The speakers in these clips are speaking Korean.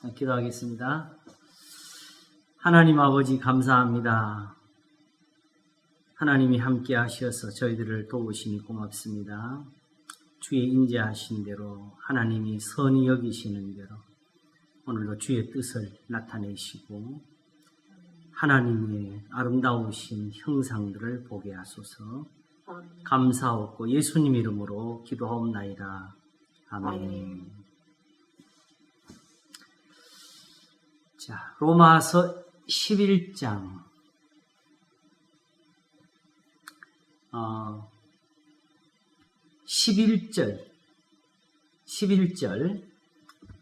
기도하겠습니다. 하나님 아버지 감사합니다. 하나님이 함께 하셔서 저희들을 도우시니 고맙습니다. 주의 인자하신 대로 하나님이 선히 여기시는 대로 오늘도 주의 뜻을 나타내시고 하나님의 아름다우신 형상들을 보게 하소서. 감사하고 예수님 이름으로 기도하옵나이다. 아멘. 자, 로마서 11장 11절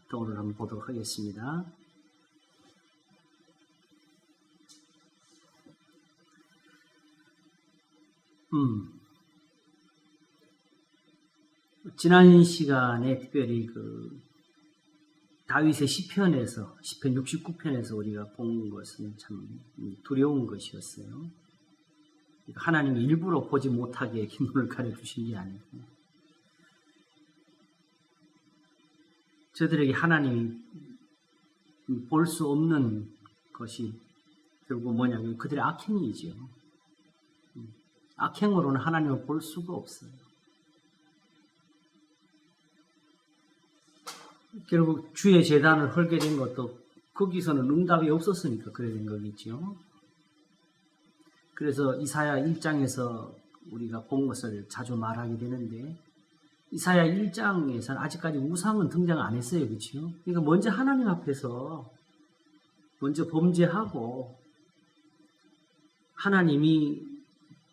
또 오늘 한번 보도록 하겠습니다. 지난 시간에 특별히 다윗의 시편에서 시편 69편에서 우리가 본 것은 참 두려운 것이었어요. 하나님이 일부러 보지 못하게 이렇게 눈을 가려주신 게 아니고 저들에게 하나님이 볼 수 없는 것이 결국 뭐냐면 그들의 악행이죠. 악행으로는 하나님을 볼 수가 없어요. 결국 주의 제단을 헐게 된 것도 거기서는 응답이 없었으니까 그래 된 거겠죠. 그래서 이사야 1장에서 우리가 본 것을 자주 말하게 되는데 이사야 1장에서는 아직까지 우상은 등장 안 했어요. 그렇죠? 그러니까 먼저 하나님 앞에서 먼저 범죄하고 하나님이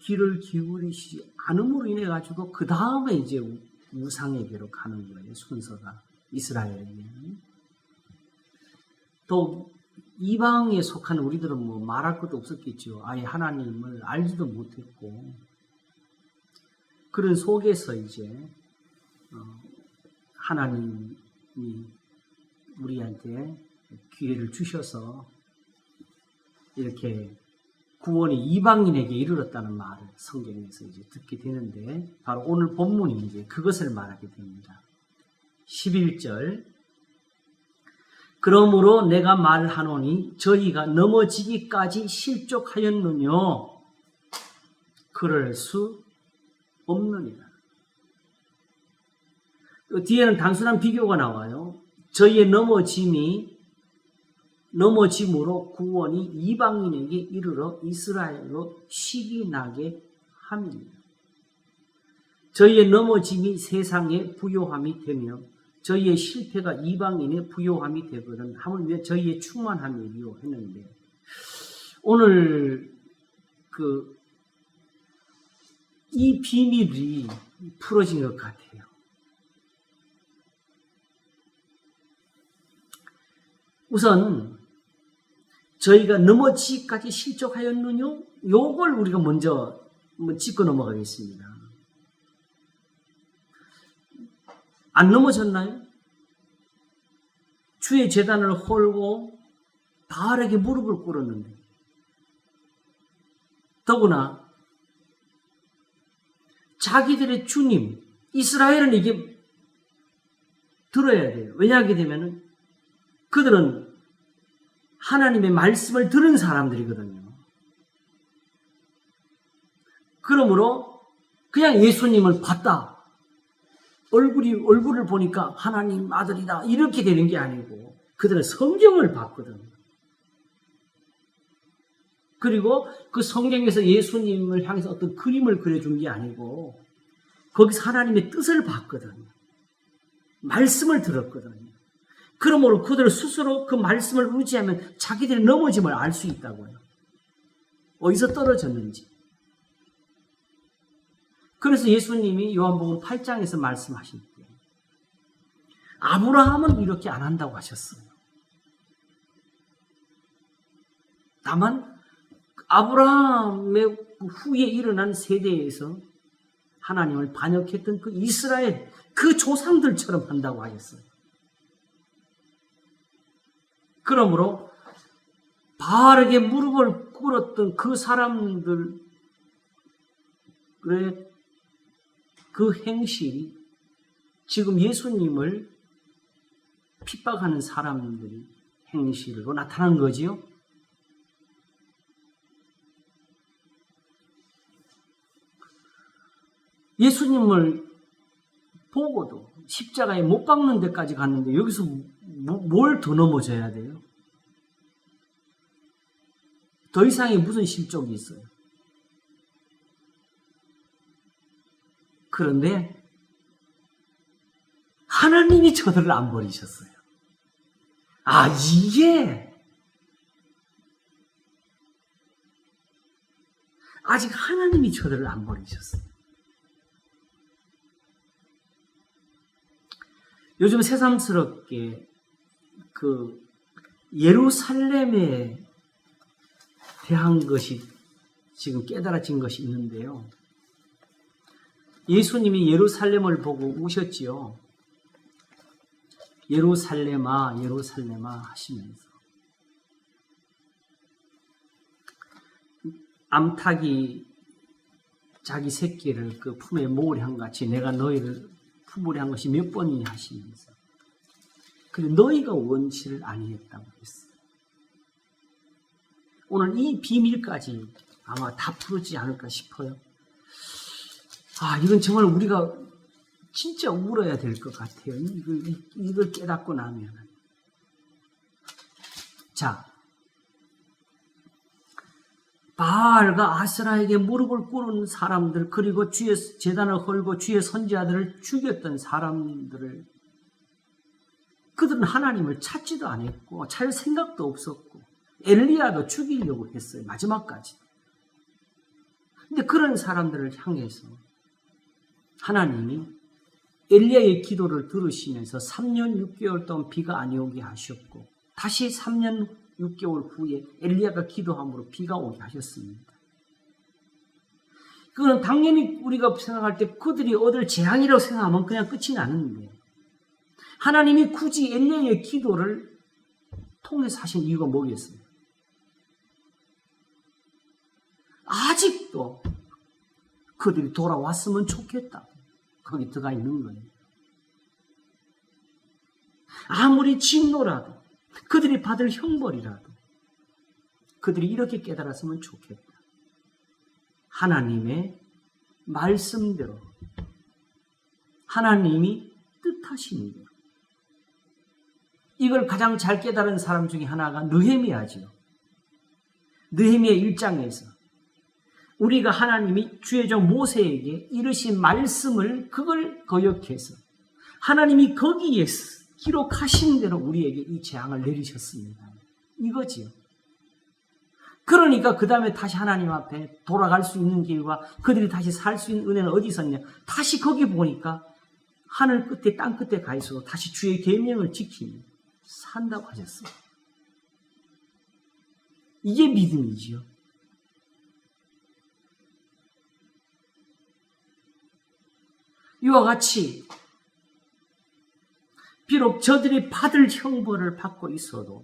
귀를 기울이시지 않음으로 인해 가지고 그 다음에 이제 우상에게로 가는 거예요. 순서가. 이스라엘에게는. 또 이방에 속한 우리들은 뭐 말할 것도 없었겠죠. 아예 하나님을 알지도 못했고 그런 속에서 이제 하나님이 우리한테 기회를 주셔서 이렇게 구원이 이방인에게 이르렀다는 말을 성경에서 이제 듣게 되는데 바로 오늘 본문이 이제 그것을 말하게 됩니다. 11절 그러므로 내가 말하노니 저희가 넘어지기까지 실족하였느뇨 그럴 수 없느니라. 뒤에는 단순한 비교가 나와요. 저희의 넘어짐으로 구원이 이방인에게 이르러 이스라엘로 식이 나게 함이니라. 저희의 넘어짐이 세상의 부요함이 되며 저희의 실패가 이방인의 부요함이 되거든 하물며 저희의 충만함이요 했는데 오늘 이 비밀이 풀어진 것 같아요. 우선 저희가 넘어지기까지 실족하였느뇨? 요걸 우리가 먼저 짚고 넘어가겠습니다. 안 넘어졌나요? 주의 제단을 헐고 바알에게 무릎을 꿇었는데 더구나 자기들의 주님 이스라엘은 이게 들어야 돼요. 왜냐하게 되면 그들은 하나님의 말씀을 들은 사람들이거든요. 그러므로 그냥 예수님을 봤다. 얼굴을 보니까 하나님 아들이다. 이렇게 되는 게 아니고 그들은 성경을 봤거든. 그리고 그 성경에서 예수님을 향해서 어떤 그림을 그려준 게 아니고 거기서 하나님의 뜻을 봤거든. 말씀을 들었거든. 그러므로 그들 스스로 그 말씀을 의지하면 자기들의 넘어짐을 알 수 있다고요. 어디서 떨어졌는지. 그래서 예수님이 요한복음 8장에서 말씀하실 때 아브라함은 이렇게 안 한다고 하셨어요. 다만 아브라함의 후에 일어난 세대에서 하나님을 반역했던 그 이스라엘 그 조상들처럼 한다고 하셨어요. 그러므로 바알에게 무릎을 꿇었던 그 사람들의 그 행실이 지금 예수님을 핍박하는 사람들이 행실로 나타난 거지요. 예수님을 보고도 십자가에 못 박는 데까지 갔는데 여기서 뭘 더 넘어져야 돼요? 더 이상의 무슨 실족이 있어요? 그런데 하나님이 저들을 안 버리셨어요. 이게 아직 하나님이 저들을 안 버리셨어요. 요즘 새삼스럽게 그 예루살렘에 대한 것이 지금 깨달아진 것이 있는데요. 예수님이 예루살렘을 보고 우셨지요. 예루살렘아, 예루살렘아 하시면서 암탉이 자기 새끼를 그 품에 모으려 같이 내가 너희를 품으려 한 것이 몇 번이냐 하시면서 그리고 너희가 원치를 아니했다고 했어요. 오늘 이 비밀까지 아마 다 풀어지지 않을까 싶어요. 이건 정말 우리가 진짜 울어야 될 것 같아요. 이걸 깨닫고 나면. 자, 바알과 아세라에게 무릎을 꿇은 사람들, 그리고 주의 제단을 헐고 주의 선지자들을 죽였던 사람들을, 그들은 하나님을 찾지도 않았고 찾을 생각도 없었고 엘리야도 죽이려고 했어요. 마지막까지. 근데 그런 사람들을 향해서 하나님이 엘리야의 기도를 들으시면서 3년 6개월 동안 비가 안 오게 하셨고 다시 3년 6개월 후에 엘리야가 기도함으로 비가 오게 하셨습니다. 그건 당연히 우리가 생각할 때 그들이 얻을 재앙이라고 생각하면 그냥 끝이 나는데 하나님이 굳이 엘리야의 기도를 통해서 하신 이유가 뭐겠어요? 아직도 그들이 돌아왔으면 좋겠다. 거기 들어가 있는 거예요. 아무리 진노라도 그들이 받을 형벌이라도 그들이 이렇게 깨달았으면 좋겠다. 하나님의 말씀대로 하나님이 뜻하신 대로 이걸 가장 잘 깨달은 사람 중에 하나가 느헤미야지요. 느헤미야 1장에서 우리가 하나님이 주의 종 모세에게 이르신 말씀을 그걸 거역해서 하나님이 거기에 기록하신 대로 우리에게 이 재앙을 내리셨습니다. 이거지요. 그러니까 그 다음에 다시 하나님 앞에 돌아갈 수 있는 길과 그들이 다시 살 수 있는 은혜는 어디 있었냐. 다시 거기 보니까 하늘 끝에 땅 끝에 가 있어도 다시 주의 계명을 지키며 산다고 하셨어요. 이게 믿음이지요. 이와 같이 비록 저들이 받을 형벌을 받고 있어도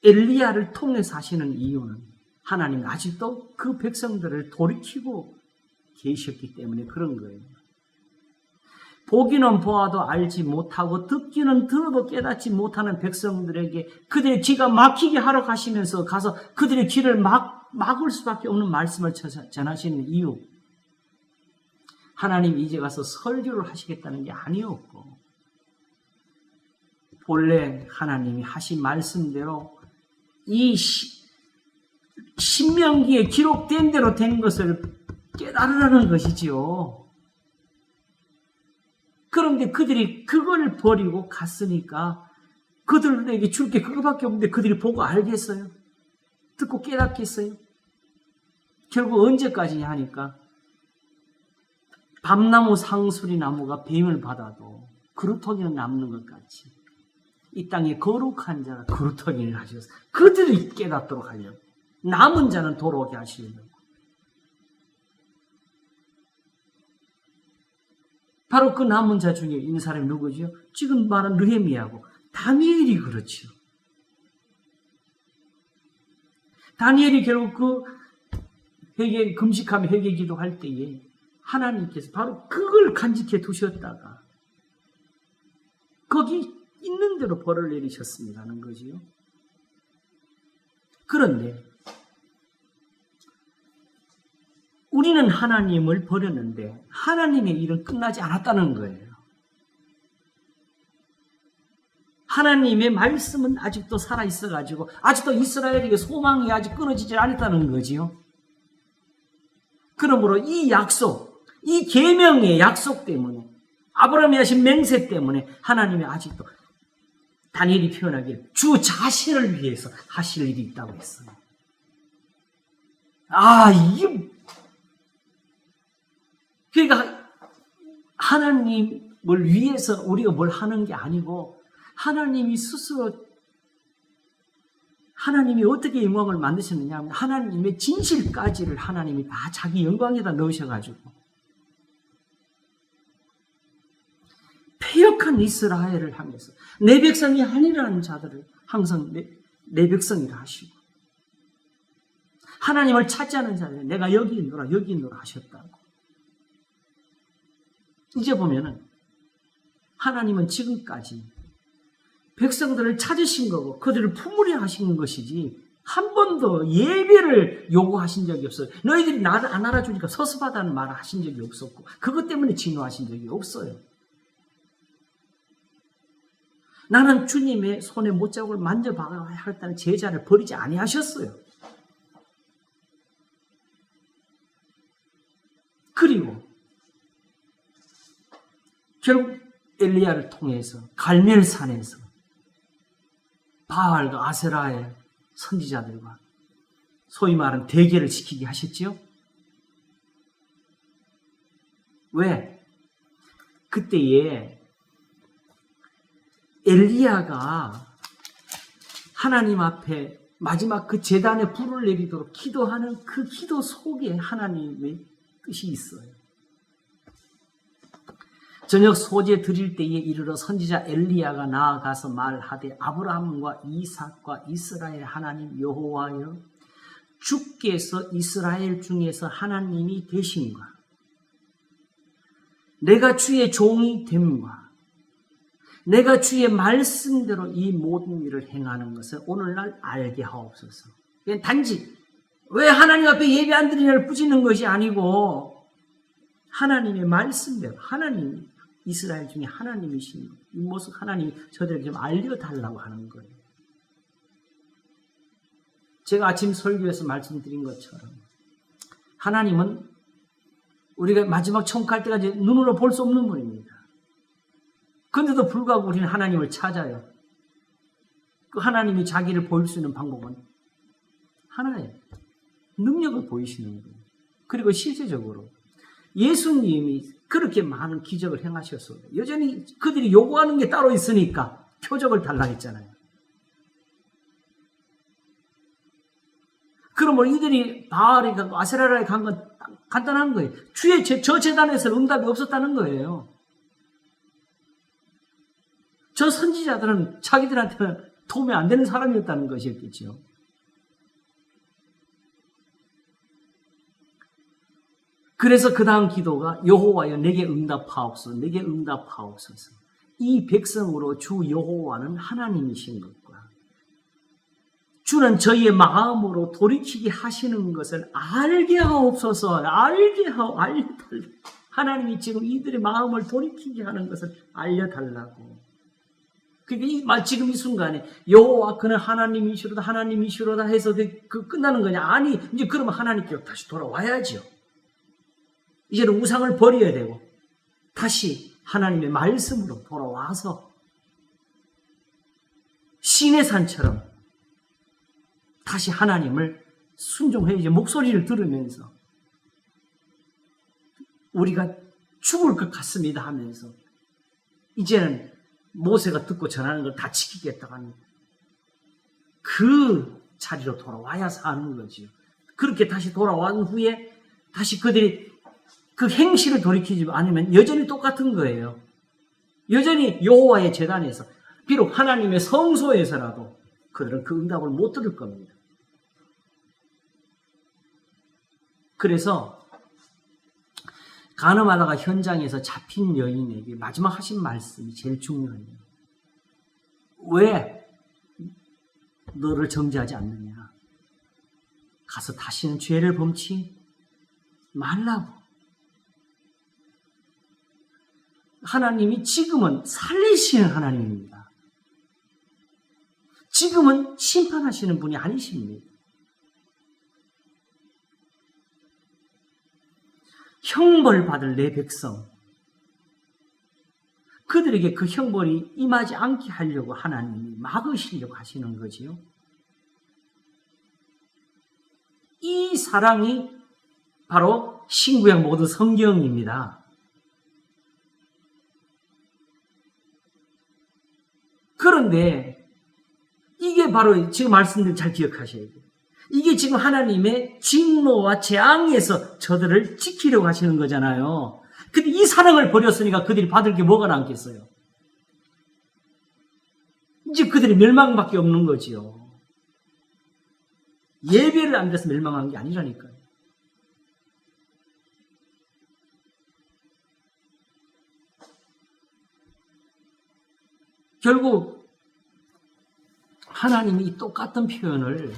엘리야를 통해서 하시는 이유는 하나님 아직도 그 백성들을 돌이키고 계셨기 때문에 그런 거예요. 보기는 보아도 알지 못하고 듣기는 들어도 깨닫지 못하는 백성들에게 그들의 귀가 막히게 하러 가시면서 가서 그들의 귀를 막을 수밖에 없는 말씀을 전하시는 이유. 하나님이 이제 가서 설교를 하시겠다는 게 아니었고 본래 하나님이 하신 말씀대로 이 신명기에 기록된 대로 된 것을 깨달으라는 것이지요. 그런데 그들이 그걸 버리고 갔으니까 그들에게 줄 게 그거밖에 없는데 그들이 보고 알겠어요? 듣고 깨닫겠어요? 결국 언제까지냐 하니까 밤나무 상수리 나무가 뱀을 받아도 그루터기는 남는 것 같이 이 땅에 거룩한 자가 그루터기를 하셔서 그들이 깨닫도록 하려고 남은 자는 돌아오게 하시려고 바로 그 남은 자 중에 있는 사람이 누구죠? 지금 말한 느헤미야고 다니엘이 그렇죠. 다니엘이 결국 그 회개 금식하며 회개 기도할 때에 하나님께서 바로 그걸 간직해 두셨다가 거기 있는 대로 벌을 내리셨습니다는 거지요. 그런데 우리는 하나님을 버렸는데 하나님의 일은 끝나지 않았다는 거예요. 하나님의 말씀은 아직도 살아있어가지고 아직도 이스라엘에게 소망이 아직 끊어지지 않았다는 거지요. 그러므로 이 약속, 이 계명의 약속 때문에 아브라함이 하신 맹세 때문에 하나님이 아직도 다니엘이 표현하길 주 자신을 위해서 하실 일이 있다고 했어요. 이게 그러니까 하나님을 위해서 우리가 뭘 하는 게 아니고 하나님이 스스로 하나님이 어떻게 영광을 만드셨느냐 하면 하나님의 진실까지를 하나님이 다 자기 영광에다 넣으셔가지고 패역한 이스라엘을 향해서 내 백성이 아니라는 자들을 항상 내 백성이라 하시고 하나님을 찾지않은 자들 내가 여기 있노라 하셨다고. 이제 보면은 하나님은 지금까지 백성들을 찾으신 거고 그들을 품으려 하신 것이지 한 번도 예배를 요구하신 적이 없어요. 너희들이 나를 안 알아주니까 서슴하다는 말을 하신 적이 없었고 그것 때문에 진노하신 적이 없어요. 나는 주님의 손에 못자국을 만져봐야 하겠다는 제자를 버리지 아니하셨어요. 그리고 결국 엘리야를 통해서 갈멜산에서 바알과 아세라의 선지자들과 소위 말하는 대계를 지키게 하셨지요. 왜? 그때에 엘리야가 하나님 앞에 마지막 그 제단에 불을 내리도록 기도하는 그 기도 속에 하나님의 뜻이 있어요. 저녁 소재 드릴 때에 이르러 선지자 엘리야가 나아가서 말하되 아브라함과 이삭과 이스라엘 하나님 여호와여 주께서 이스라엘 중에서 하나님이 되신가 내가 주의 종이 됨과 내가 주의 말씀대로 이 모든 일을 행하는 것을 오늘날 알게 하옵소서. 단지 왜 하나님 앞에 예배 안 드리냐를 뿌지는 것이 아니고 하나님의 말씀대로 하나님 이스라엘 중에 하나님이신 이 모습 하나님이 저들에게 좀 알려달라고 하는 거예요. 제가 아침 설교에서 말씀드린 것처럼 하나님은 우리가 마지막 천국 갈 때까지 눈으로 볼 수 없는 분입니다. 그런데도 불구하고 우리는 하나님을 찾아요. 그 하나님이 자기를 보일 수 있는 방법은 하나의 능력을 보이시는 거예요. 그리고 실제적으로 예수님이 그렇게 많은 기적을 행하셨어요. 여전히 그들이 요구하는 게 따로 있으니까 표적을 달라 했잖아요. 그러면 이들이 바알에 가고 아세라라에 간 건 간단한 거예요. 주의 저 제단에서 응답이 없었다는 거예요. 저 선지자들은 자기들한테는 도움이 안 되는 사람이었다는 것이었겠죠. 그래서 그 다음 기도가 여호와여 내게 응답하옵소서 내게 응답하옵소서. 이 백성으로 주 여호와는 하나님이신 것과 주는 저희의 마음으로 돌이키게 하시는 것을 알게 하옵소서. 알려달라. 하나님이 지금 이들의 마음을 돌이키게 하는 것을 알려달라고. 그러니까 지금 이 순간에 여호와 그는 하나님이시로다 해서 끝나는 거냐? 아니 이제 그러면 하나님께로 다시 돌아와야죠. 이제는 우상을 버려야 되고 다시 하나님의 말씀으로 돌아와서 신의 산처럼 다시 하나님을 순종해야지. 목소리를 들으면서 우리가 죽을 것 같습니다 하면서 이제는 모세가 듣고 전하는 걸 다 지키겠다고 하는 그 자리로 돌아와야 사는 거지요. 그렇게 다시 돌아온 후에 다시 그들이 그 행실을 돌이키지 않으면 여전히 똑같은 거예요. 여전히 여호와의 제단에서 비록 하나님의 성소에서라도 그들은 그 응답을 못 들을 겁니다. 그래서 가늠하다가 현장에서 잡힌 여인에게 마지막 하신 말씀이 제일 중요해요. 왜 너를 정죄하지 않느냐? 가서 다시는 죄를 범치 말라고. 하나님이 지금은 살리시는 하나님입니다. 지금은 심판하시는 분이 아니십니다. 형벌 받을 내 백성, 그들에게 그 형벌이 임하지 않게 하려고 하나님이 막으시려고 하시는 거지요. 이 사랑이 바로 신구약 모든 성경입니다. 그런데 이게 바로 지금 말씀드린 잘 기억하셔야 돼요. 이게 지금 하나님의 진노와 재앙에서 저들을 지키려고 하시는 거잖아요. 근데 이 사랑을 버렸으니까 그들이 받을 게 뭐가 남겠어요? 이제 그들이 멸망밖에 없는 거지요. 예배를 안 드려서 멸망한 게 아니라니까요. 결국 하나님이 이 똑같은 표현을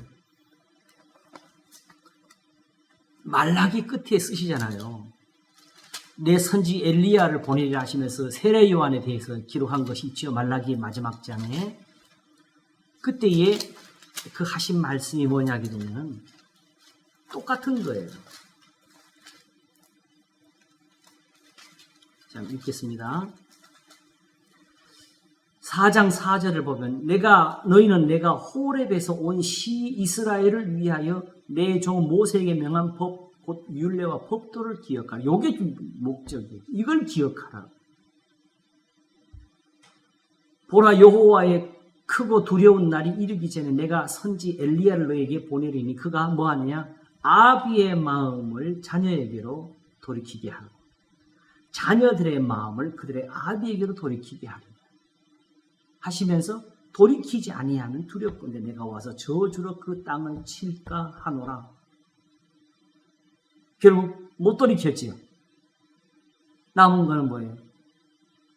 말라기 끝에 쓰시잖아요. 내 선지 엘리야를 보내리라 하시면서 세례 요한에 대해서 기록한 것이 있죠. 말라기 마지막 장에. 그때에 그 하신 말씀이 뭐냐 하면 똑같은 거예요. 자, 읽겠습니다. 4장 4절을 보면 너희는 내가 호렙에서 온 시 이스라엘을 위하여 내 종 모세에게 명한 법 곧 율례와 법도를 기억하라. 이게 목적이에요. 이걸 기억하라. 보라, 여호와의 크고 두려운 날이 이르기 전에 내가 선지 엘리야를 너에게 보내리니 그가 뭐하느냐? 아비의 마음을 자녀에게로 돌이키게 하고 자녀들의 마음을 그들의 아비에게로 돌이키게 하리라 하시면서 돌이키지 아니하면 두렵건대 내가 와서 저주로 그 땅을 칠까 하노라. 결국 못 돌이켰지요. 남은 거는 뭐예요?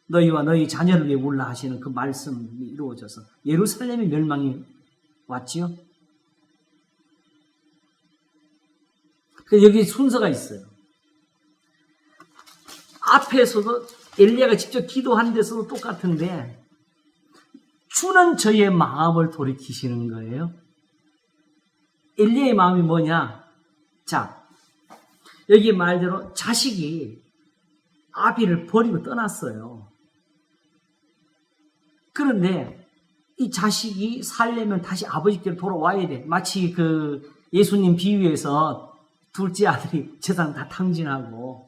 너희와 너희 자녀를 위해 울라 하시는 그 말씀이 이루어져서 예루살렘의 멸망이 왔지요. 여기 순서가 있어요. 앞에서도 엘리야가 직접 기도한 데서도 똑같은데 주는 저의 마음을 돌이키시는 거예요. 엘리야의 마음이 뭐냐? 자, 여기 말대로 자식이 아비를 버리고 떠났어요. 그런데 이 자식이 살려면 다시 아버지께로 돌아와야 돼. 마치 그 예수님 비유에서 둘째 아들이 재산 다 탕진하고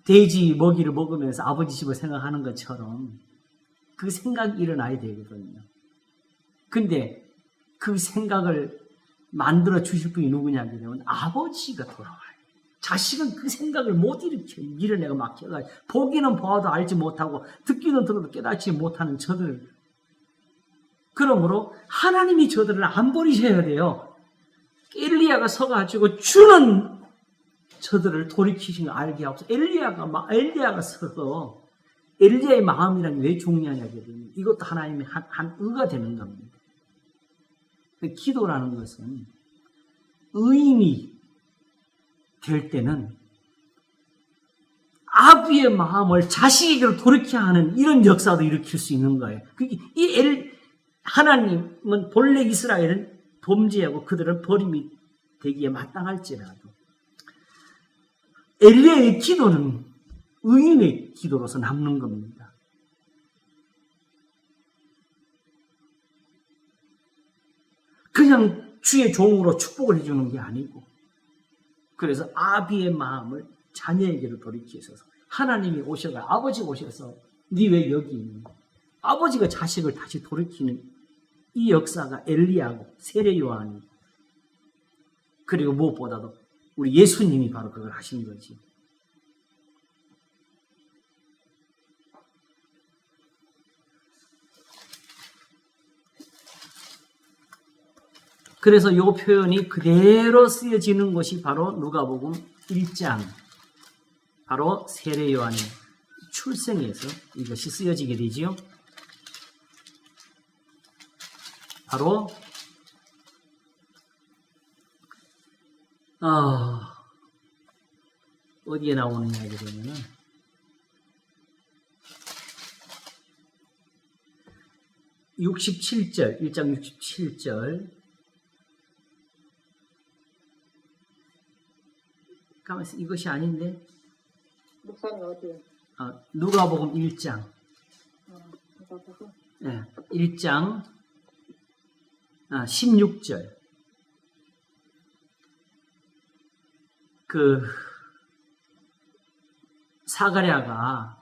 돼지 먹이를 먹으면서 아버지 집을 생각하는 것처럼 그 생각이 일어나야 되거든요. 근데 그 생각을 만들어 주실 분이 누구냐 하면 아버지가 돌아와요. 자식은 그 생각을 못 일으켜. 밀어내고 막혀가지고 보기는 보아도 알지 못하고 듣기는 들어도 깨닫지 못하는 저들. 그러므로 하나님이 저들을 안 버리셔야 돼요. 엘리야가 서가지고 주는 저들을 돌이키신 거 알게 하옵소서. 엘리야가 서서 엘리야의 마음이란 왜 중요하냐면 이것도 하나님의 한 의가 되는 겁니다. 기도라는 것은 의인이 될 때는 아비의 마음을 자식에게로 돌이켜야 하는 이런 역사도 일으킬 수 있는 거예요. 하나님은 본래 이스라엘은 범죄하고 그들은 버림이 되기에 마땅할지라도 엘리야의 기도는 의인의 기도로서 남는 겁니다. 그냥 주의 종으로 축복을 해주는 게 아니고 그래서 아비의 마음을 자녀에게로 돌이키셔서 하나님이 오셔서 아버지가 오셔서 네 왜 여기 있니? 아버지가 자식을 다시 돌이키는 이 역사가 엘리야고 세례 요한이 그리고 무엇보다도 우리 예수님이 바로 그걸 하신 거지. 그래서 이 표현이 그대로 쓰여지는 것이 바로 누가복음 1장, 바로 세례 요한의 출생에서 이것이 쓰여지게 되지요. 바로 어디에 나오느냐 하게 되면은 67절, 1장 67절. 가만있어, 이것이 아닌데. 목사님 어디? 누가복음 1장. 누가복음? 네, 1장 16절. 그 사가랴가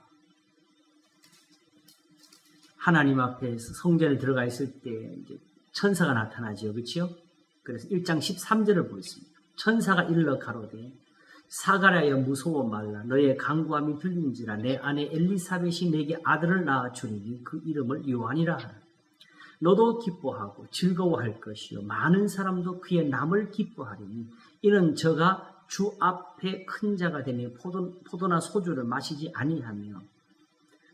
하나님 앞에서 성전에 들어가 있을 때 이제 천사가 나타나죠. 그렇죠? 그래서 1장 13절을 보겠습니다. 천사가 일러 가로되 사가랴여 무서워 말라. 너의 간구함이 들린지라. 내 아내 엘리사벳이 내게 아들을 낳아 주리니 그 이름을 요한이라 하라. 너도 기뻐하고 즐거워할 것이요 많은 사람도 그의 남을 기뻐하리니 이는 저가 주 앞에 큰 자가 되며 포도나 소주를 마시지 아니하며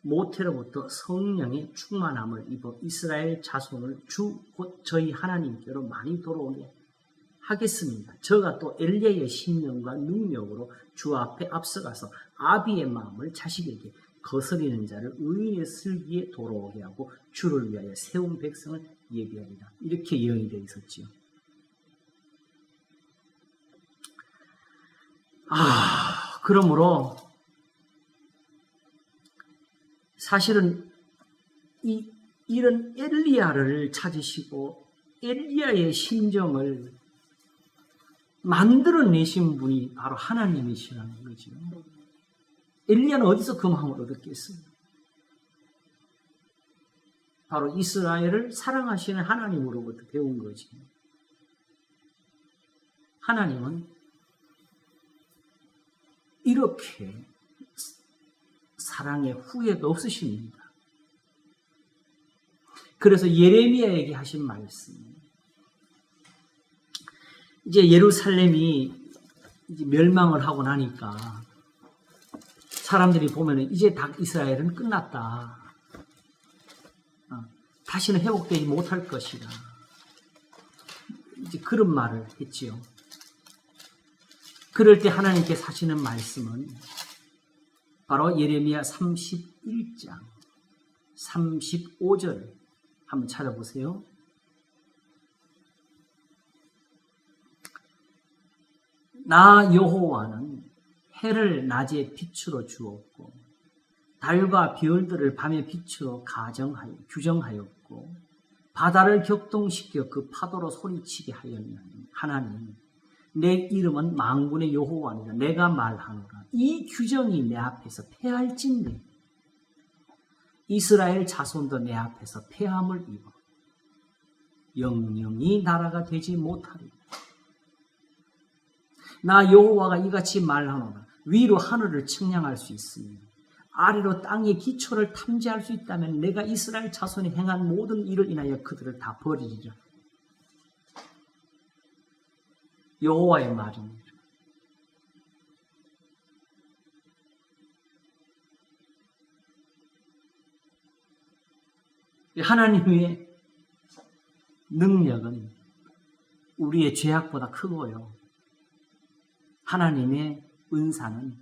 모태로부터 성령의 충만함을 입어 이스라엘 자손을 주 곧 저희 하나님께로 많이 돌아오게 하겠습니다. 저가 또 엘리야의 신령과 능력으로 주 앞에 앞서가서 아비의 마음을 자식에게 거스리는 자를 의인의 슬기에 돌아오게 하고 주를 위하여 세운 백성을 예비하리라. 이렇게 예언이 되어 있었지요. 그러므로 사실은 이런 엘리야를 찾으시고 엘리야의 심정을 만들어내신 분이 바로 하나님이시라는 거죠. 엘리야는 어디서 그 마음을 얻었겠어요? 바로 이스라엘을 사랑하시는 하나님으로부터 배운 거지. 하나님은 이렇게 사랑의 후회가 없으십니다. 그래서 예레미야에게 하신 말씀. 이제 예루살렘이 이제 멸망을 하고 나니까 사람들이 보면은 이제 다 이스라엘은 끝났다. 다시는 회복되지 못할 것이다. 이제 그런 말을 했지요. 그럴 때 하나님께서 하시는 말씀은 바로 예레미야 31장 35절 한번 찾아보세요. 나 여호와는 해를 낮에 빛으로 주었고 달과 별들을 밤의 빛으로 규정하였고 바다를 격동시켜 그 파도로 소리치게 하였나니 하나님 내 이름은 만군의 여호와니라. 내가 말하노라. 이 규정이 내 앞에서 패할진대 이스라엘 자손도 내 앞에서 패함을 입어 영영이 나라가 되지 못하리라. 나 여호와가 이같이 말하노라. 위로 하늘을 측량할 수 있으며 아래로 땅의 기초를 탐지할 수 있다면 내가 이스라엘 자손이 행한 모든 일을 인하여 그들을 다 버리리라. 여호와의 말입니다. 하나님의 능력은 우리의 죄악보다 크고요. 하나님의 은사는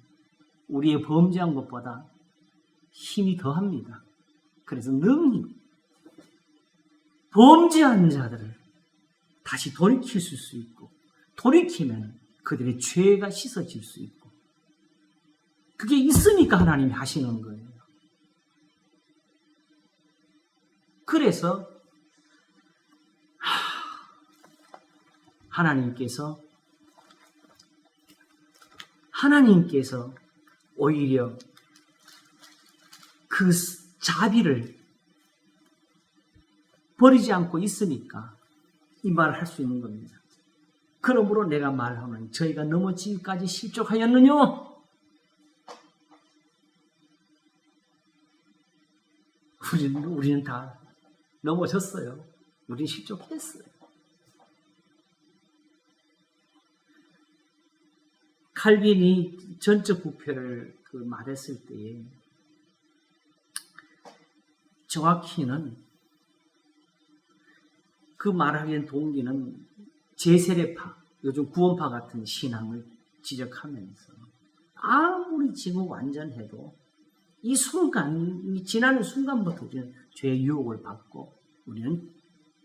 우리의 범죄한 것보다 힘이 더합니다. 그래서 능히 범죄한 자들을 다시 돌이킬 수 있고 돌이키면 그들의 죄가 씻어질 수 있고 그게 있으니까 하나님이 하시는 거예요. 그래서 하나님께서 오히려 그 자비를 버리지 않고 있으니까 이 말을 할 수 있는 겁니다. 그러므로 내가 말하노니 저희가 넘어지기까지 실족하였느냐? 우리는 다 넘어졌어요. 우리는 실족했어요. 칼빈이 전적 부패를 말했을 때에 정확히는 그 말하기엔 동기는 제세례파, 요즘 구원파 같은 신앙을 지적하면서 아무리 지금 완전해도 이 순간, 지나는 순간부터 우리는 죄의 유혹을 받고 우리는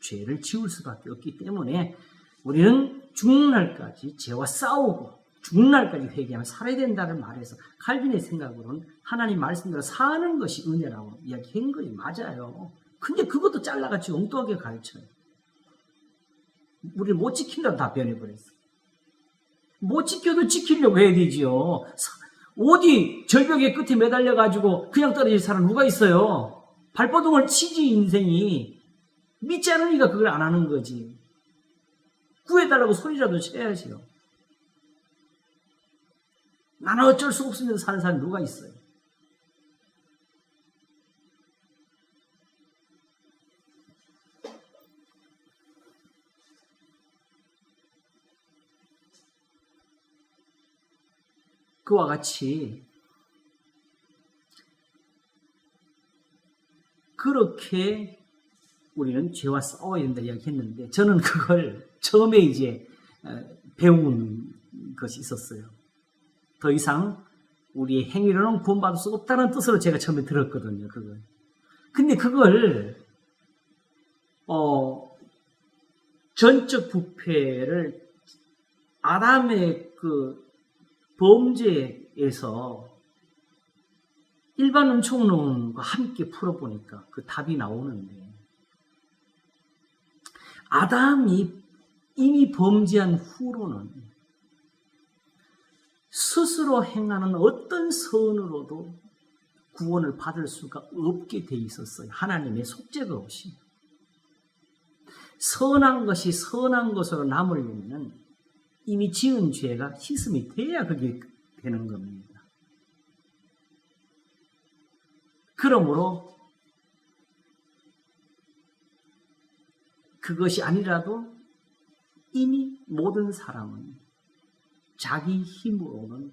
죄를 지울 수밖에 없기 때문에 우리는 죽는 날까지 죄와 싸우고 죽는 날까지 회개하며 살아야 된다는 말에서 칼빈의 생각으로는 하나님 말씀대로 사는 것이 은혜라고 이야기한 거예요. 맞아요. 근데 그것도 잘라가지고 엉뚱하게 가르쳐요. 우리를 못 지킨다고 답변해버렸어. 못 지켜도 지키려고 해야 되지요. 어디 절벽의 끝에 매달려가지고 그냥 떨어질 사람 누가 있어요? 발버둥을 치지 인생이. 믿지 않으니까 그걸 안 하는 거지. 구해달라고 소리라도 쳐야지요. 나는 어쩔 수 없으면서 사는 사람이 누가 있어요? 그와 같이 그렇게 우리는 죄와 싸워야 된다 이야기했는데 저는 그걸 처음에 이제 배운 것이 있었어요. 더 이상 우리의 행위로는 구원받을 수 없다는 뜻으로 제가 처음에 들었거든요. 그걸. 근데 그걸 전적 부패를 아담의 그 범죄에서 일반 은총론과 함께 풀어보니까 그 답이 나오는데 아담이 이미 범죄한 후로는 스스로 행하는 어떤 선으로도 구원을 받을 수가 없게 돼 있었어요. 하나님의 속죄가 없이. 선한 것이 선한 것으로 남으려면 이미 지은 죄가 씻음이 돼야 그게 되는 겁니다. 그러므로 그것이 아니라도 이미 모든 사람은 자기 힘으로는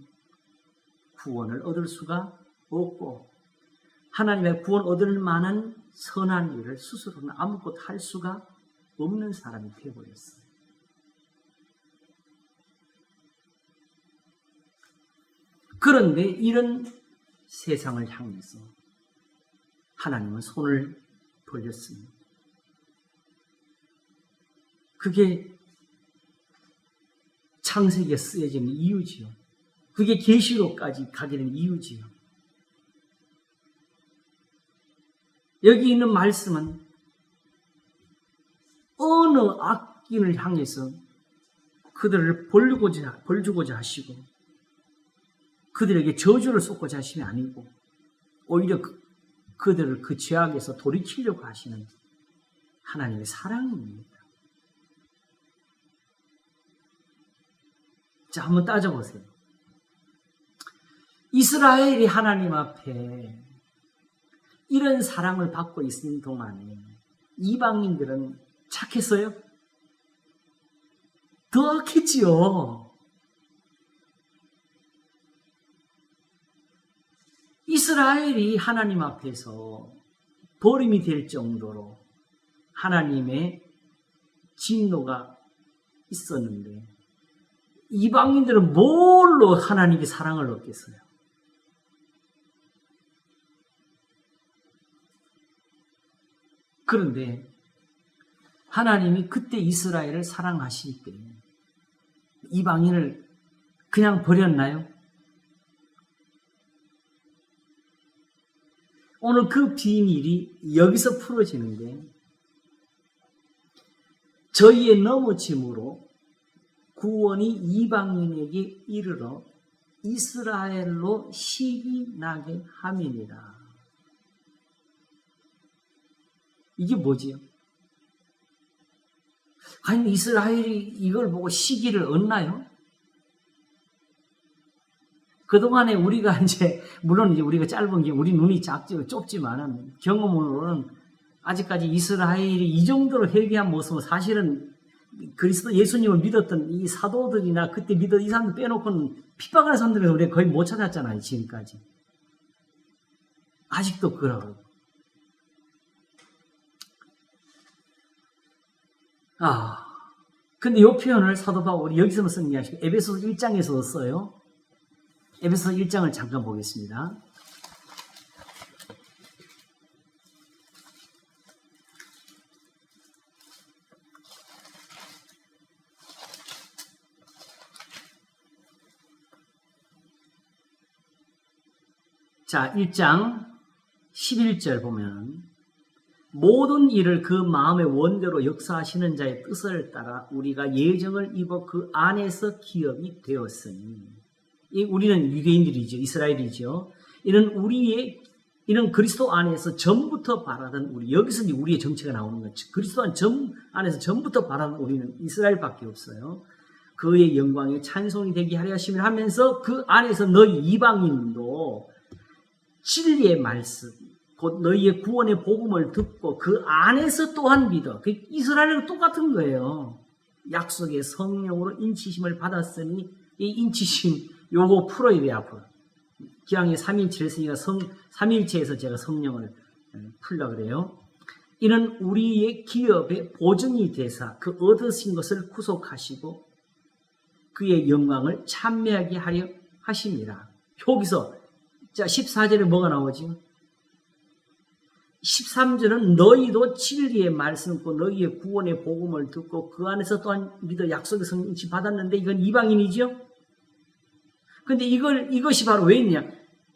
구원을 얻을 수가 없고 하나님의 구원 얻을 만한 선한 일을 스스로는 아무것도 할 수가 없는 사람이 되어버렸어요. 그런데 이런 세상을 향해서 하나님은 손을 벌렸습니다. 그게 창세기에 쓰여지는 이유지요. 그게 계시록까지 가게 된 이유지요. 여기 있는 말씀은 어느 악인을 향해서 그들을 벌주고자 하시고 그들에게 저주를 쏟고자 하심이 아니고 오히려 그들을 그 죄악에서 돌이키려고 하시는 하나님의 사랑입니다. 자, 한번 따져보세요. 이스라엘이 하나님 앞에 이런 사랑을 받고 있는 동안에 이방인들은 착했어요? 더 악했지요. 이스라엘이 하나님 앞에서 버림이 될 정도로 하나님의 진노가 있었는데 이방인들은 뭘로 하나님의 사랑을 얻겠어요? 그런데 하나님이 그때 이스라엘을 사랑하실 때 이방인을 그냥 버렸나요? 오늘 그 비밀이 여기서 풀어지는데 저희의 넘어짐으로 구원이 이방인에게 이르러 이스라엘로 시기 나게 함이니라. 이게 뭐지요? 과연 이스라엘이 이걸 보고 시기를 얻나요? 그동안에 우리가 물론 우리가 짧은 게 우리 눈이 좁지만은 경험으로는 아직까지 이스라엘이 이 정도로 회개한 모습은 사실은 그리스도 예수님을 믿었던 이 사도들이나 그때 믿었던 이 사람들 빼놓고는 핍박하는 사람들을 우리가 거의 못 찾았잖아요, 지금까지. 아직도 그러고. 근데 이 표현을 사도 바울이 여기서만 쓴 게 아니고 에베소서 1장에서 써요. 에베소서 1장을 잠깐 보겠습니다. 자, 1장 11절 보면 모든 일을 그 마음의 원대로 역사하시는 자의 뜻을 따라 우리가 예정을 입어 그 안에서 기업이 되었으니 우리는 유대인들이죠. 이스라엘이죠. 이는 그리스도 안에서 전부터 바라던 우리. 여기서 이제 우리의 정체가 나오는 거죠. 그리스도 안에서 전부터 바라던 우리는 이스라엘밖에 없어요. 그의 영광에 찬송이 되게 하려 하심을 하면서 그 안에서 너희 이방인도 진리의 말씀, 곧 너희의 구원의 복음을 듣고 그 안에서 또한 믿어. 그 이스라엘과 똑같은 거예요. 약속의 성령으로 인치심을 받았으니 이 인치심 요거 풀어야 돼 앞으로. 기왕에 3일체 했으니까 3일체에서 제가 성령을 풀려고 그래요. 이는 우리의 기업의 보증이 되사 그 얻으신 것을 구속하시고 그의 영광을 찬미하게 하려 하십니다. 여기서 자 14절에 뭐가 나오지? 13절은 너희도 진리의 말씀 듣고 너희의 구원의 복음을 듣고 그 안에서 또한 믿어 약속의 성령 인치 받았는데 이건 이방인이죠? 근데 이것이 바로 왜 있냐?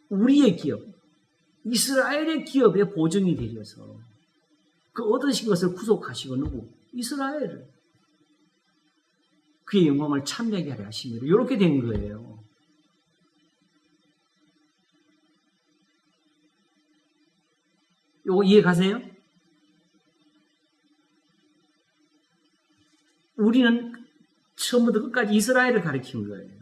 우리의 기업, 이스라엘의 기업의 보증이 되려서 그 얻으신 것을 구속하시고 누구? 이스라엘을 그의 영광을 찬미하게 하려 하심이로 이렇게 된 거예요. 요거 이해 가세요? 우리는 처음부터 끝까지 이스라엘을 가리킨 거예요.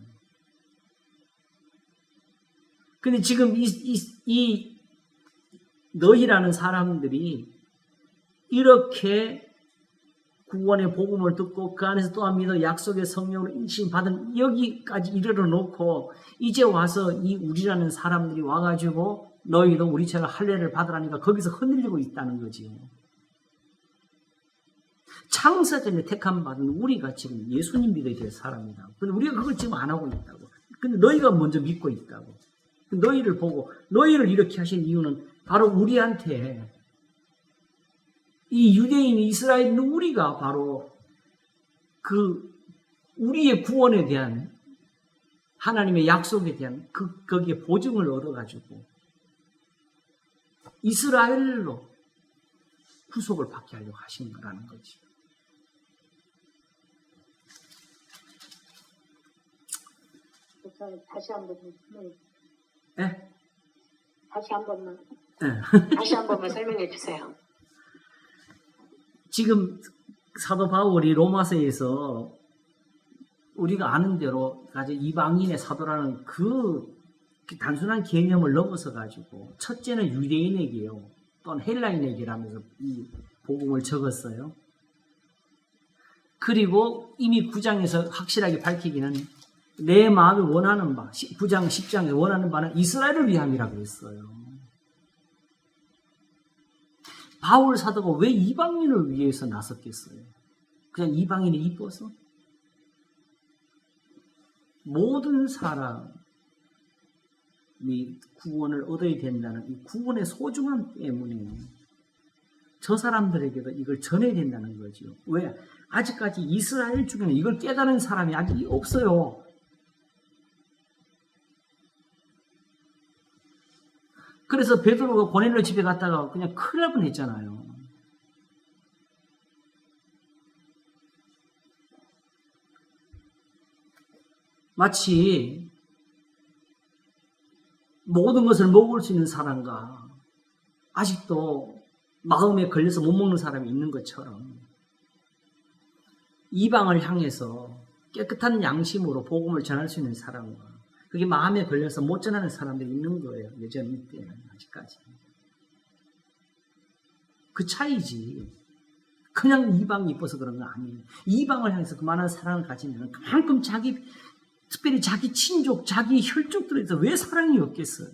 근데 지금 이 너희라는 사람들이 이렇게 구원의 복음을 듣고 그 안에서 또한 믿어 약속의 성령으로 인칭 받은 여기까지 이르러 놓고 이제 와서 이 우리라는 사람들이 와가지고 너희도 우리처럼 할례를 받으라니까 거기서 흔들리고 있다는 거지요. 창세전에 택함 받은 우리가 지금 예수님 믿어야 될 사람이다. 근데 우리가 그걸 지금 안 하고 있다고. 근데 너희가 먼저 믿고 있다고. 너희를 보고 너희를 이렇게 하신 이유는 바로 우리한테 이 유대인 이스라엘 있는 우리가 바로 그 우리의 구원에 대한 하나님의 약속에 대한 거기에 보증을 얻어가지고 이스라엘로 구속을 받게 하려고 하신 거라는 거지. 다시 한 번. 네? 다시 한 번만. 네. 다시 한 번만 설명해 주세요. 지금 사도 바울이 로마서에서 우리가 아는 대로 이방인의 사도라는 그 단순한 개념을 넘어서 가지고 첫째는 유대인에게요. 또는 헬라인에게라면서 이 복음을 적었어요. 그리고 이미 9장에서 확실하게 밝히기는 내 마음이 원하는 바, 9장 10장에 원하는 바는 이스라엘을 위함이라고 했어요. 바울 사도가 왜 이방인을 위해서 나섰겠어요? 그냥 이방인이 이뻐서? 모든 사람이 구원을 얻어야 된다는 이 구원의 소중함 때문에 저 사람들에게도 이걸 전해야 된다는 거죠. 왜? 아직까지 이스라엘 중에는 이걸 깨달은 사람이 아직 없어요. 그래서 베드로가 고넬료 집에 갔다가 그냥 큰일 날 뻔했잖아요. 마치 모든 것을 먹을 수 있는 사람과 아직도 마음에 걸려서 못 먹는 사람이 있는 것처럼 이방을 향해서 깨끗한 양심으로 복음을 전할 수 있는 사람과 그게 마음에 걸려서 못 전하는 사람들이 있는 거예요. 여전히 이때는 아직까지. 그 차이지. 그냥 이방이 이뻐서 그런 건 아니에요. 이방을 향해서 그만한 사랑을 가지면 그만큼 특별히 자기 친족, 자기 혈족들에서 왜 사랑이 없겠어요?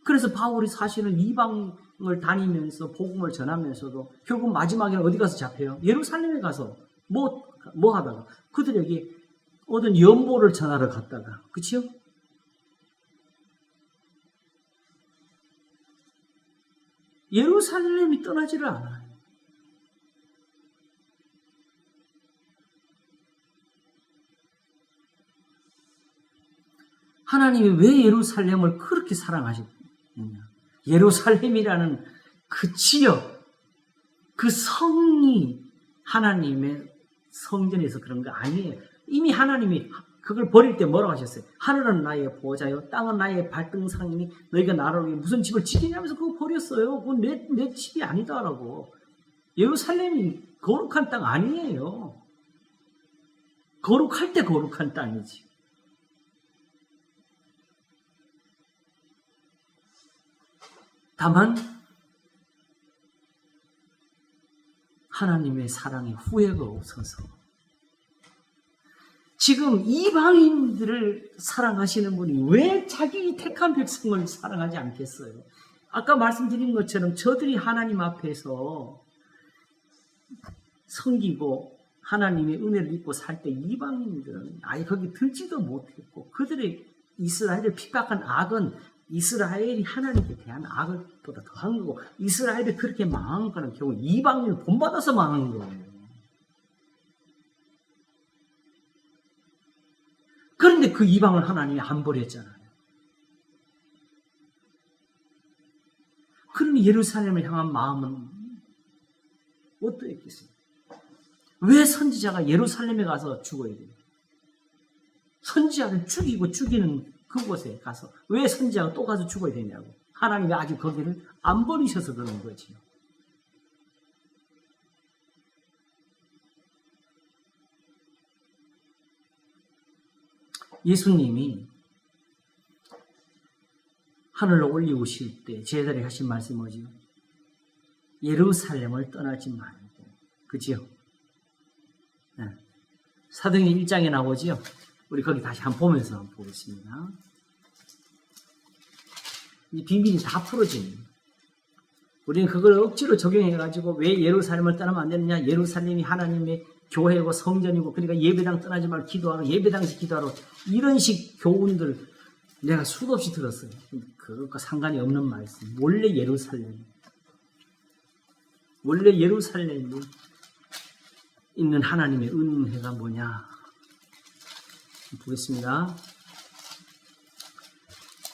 그래서 바울이 사실은 이방 다니면서 복음을 전하면서도 결국 마지막에는 어디 가서 잡혀요? 예루살렘에 가서 뭐 하다가 그들에게 어떤 연보를 전하러 갔다가, 그치요? 예루살렘이 떠나지를 않아요. 하나님이 왜 예루살렘을 그렇게 사랑하셨느냐? 예루살렘이라는 그 지역, 그 성이 하나님의 성전에서 그런 거 아니에요. 이미 하나님이 그걸 버릴 때 뭐라고 하셨어요? 하늘은 나의 보좌요, 땅은 나의 발등상이니 너희가 나를 위해 무슨 집을 지키냐면서 그거 버렸어요. 그건 내 집이 아니다라고. 예루살렘이 거룩한 땅 아니에요. 거룩할 때 거룩한 땅이지. 다만 하나님의 사랑에 후회가 없어서 지금 이방인들을 사랑하시는 분이 왜 자기 택한 백성을 사랑하지 않겠어요? 아까 말씀드린 것처럼 저들이 하나님 앞에서 섬기고 하나님의 은혜를 입고 살 때 이방인들은 아예 거기 들지도 못했고, 그들의 이스라엘을 핍박한 악은 이스라엘이 하나님께 대한 악보다 더한 거고, 이스라엘이 그렇게 망한 거는 결국 이방인을 본받아서 망한 거예요. 그런데 그 이방을 하나님이 안 버렸잖아요. 그러니 예루살렘을 향한 마음은 어떠했겠어요? 왜 선지자가 예루살렘에 가서 죽어야 돼요? 선지자를 죽이고 죽이는 그곳에 가서 왜 선지자가 또 가서 죽어야 되냐고. 하나님이 아직 거기를 안 버리셔서 그런 거지요. 예수님이 하늘로 올리우실 때 제자들이 하신 말씀이 뭐지요? 예루살렘을 떠나지 말고, 그지요? 네. 사도행전 1장에 나오지요? 우리 거기 다시 한번 보면서 한번 보겠습니다. 이 비밀이 다 풀어집니다. 우리는 그걸 억지로 적용해가지고 왜 예루살렘을 떠나면 안 되느냐? 예루살렘이 하나님의 교회고 성전이고, 그러니까 예배당 떠나지 말고 기도하고 예배당에서 기도하러, 이런 식 교훈들 내가 수도 없이 들었어요. 그것과 상관이 없는 말씀. 원래 예루살렘이 있는 하나님의 은혜가 뭐냐? 보겠습니다.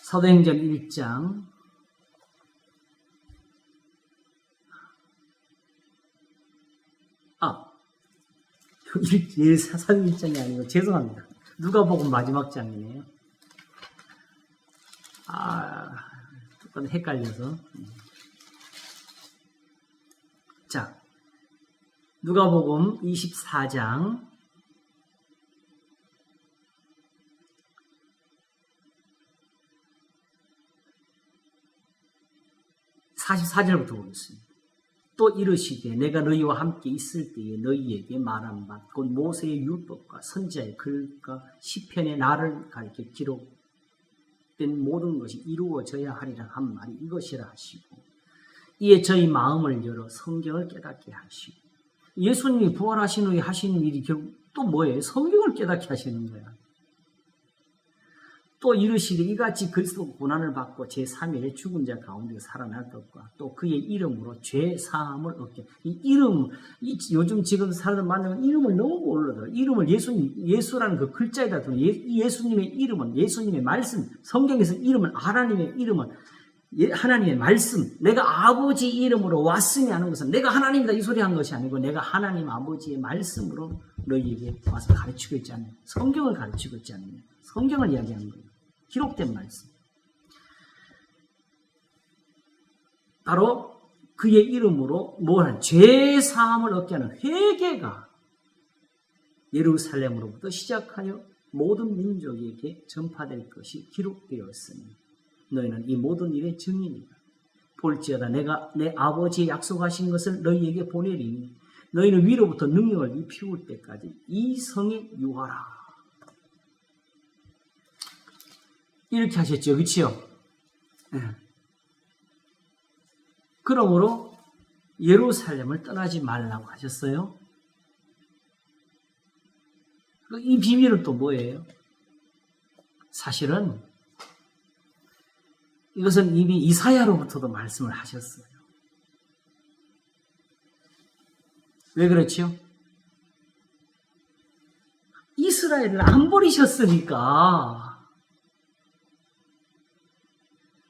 사도행전 1장 1장이 아니고, 죄송합니다. 누가복음 마지막 장이네요. 조금 헷갈려서. 자, 누가복음 24장 44절부터 보겠습니다. 또 이르시되 내가 너희와 함께 있을 때에 너희에게 말한 바 곧 모세의 율법과 선지자의 글과 시편의 나를 가리켜 기록된 모든 것이 이루어져야 하리라 한 말이 이것이라 하시고, 이에 저희 마음을 열어 성경을 깨닫게 하시고. 예수님이 부활하신 후에 하시는 일이 결국 또 뭐예요? 성경을 깨닫게 하시는 거야. 또 이르시되 이같이 그리스도 고난을 받고 제3일에 죽은 자 가운데 살아날 것과 또 그의 이름으로 죄 사함을 얻게. 이 이름, 요즘 지금 사람들 만나면 이름을 너무 모르더라. 이름을 예수라는 그 글자에다 두는 예수님의 이름은, 예수님의 말씀, 성경에서 이름은, 하나님의 이름은 하나님의 말씀, 내가 아버지 이름으로 왔으니 하는 것은 내가 하나님이다 이 소리 한 것이 아니고, 내가 하나님 아버지의 말씀으로 너희에게 와서 가르치고 있지 않느냐. 성경을 가르치고 있지 않느냐. 성경을 이야기하는 거예요. 기록된 말씀. 바로 그의 이름으로 죄 사함을 얻게 하는 회개가 예루살렘으로부터 시작하여 모든 민족에게 전파될 것이 기록되었으니 너희는 이 모든 일의 증인이다. 볼지어다 내가 내 아버지의 약속하신 것을 너희에게 보내리니 너희는 위로부터 능력을 입히울 때까지 이 성에 유하라. 이렇게 하셨죠. 그렇지요? 네. 그러므로 예루살렘을 떠나지 말라고 하셨어요. 이 비밀은 또 뭐예요? 사실은 이것은 이미 이사야로부터도 말씀을 하셨어요. 왜 그렇죠? 이스라엘을 안 버리셨으니까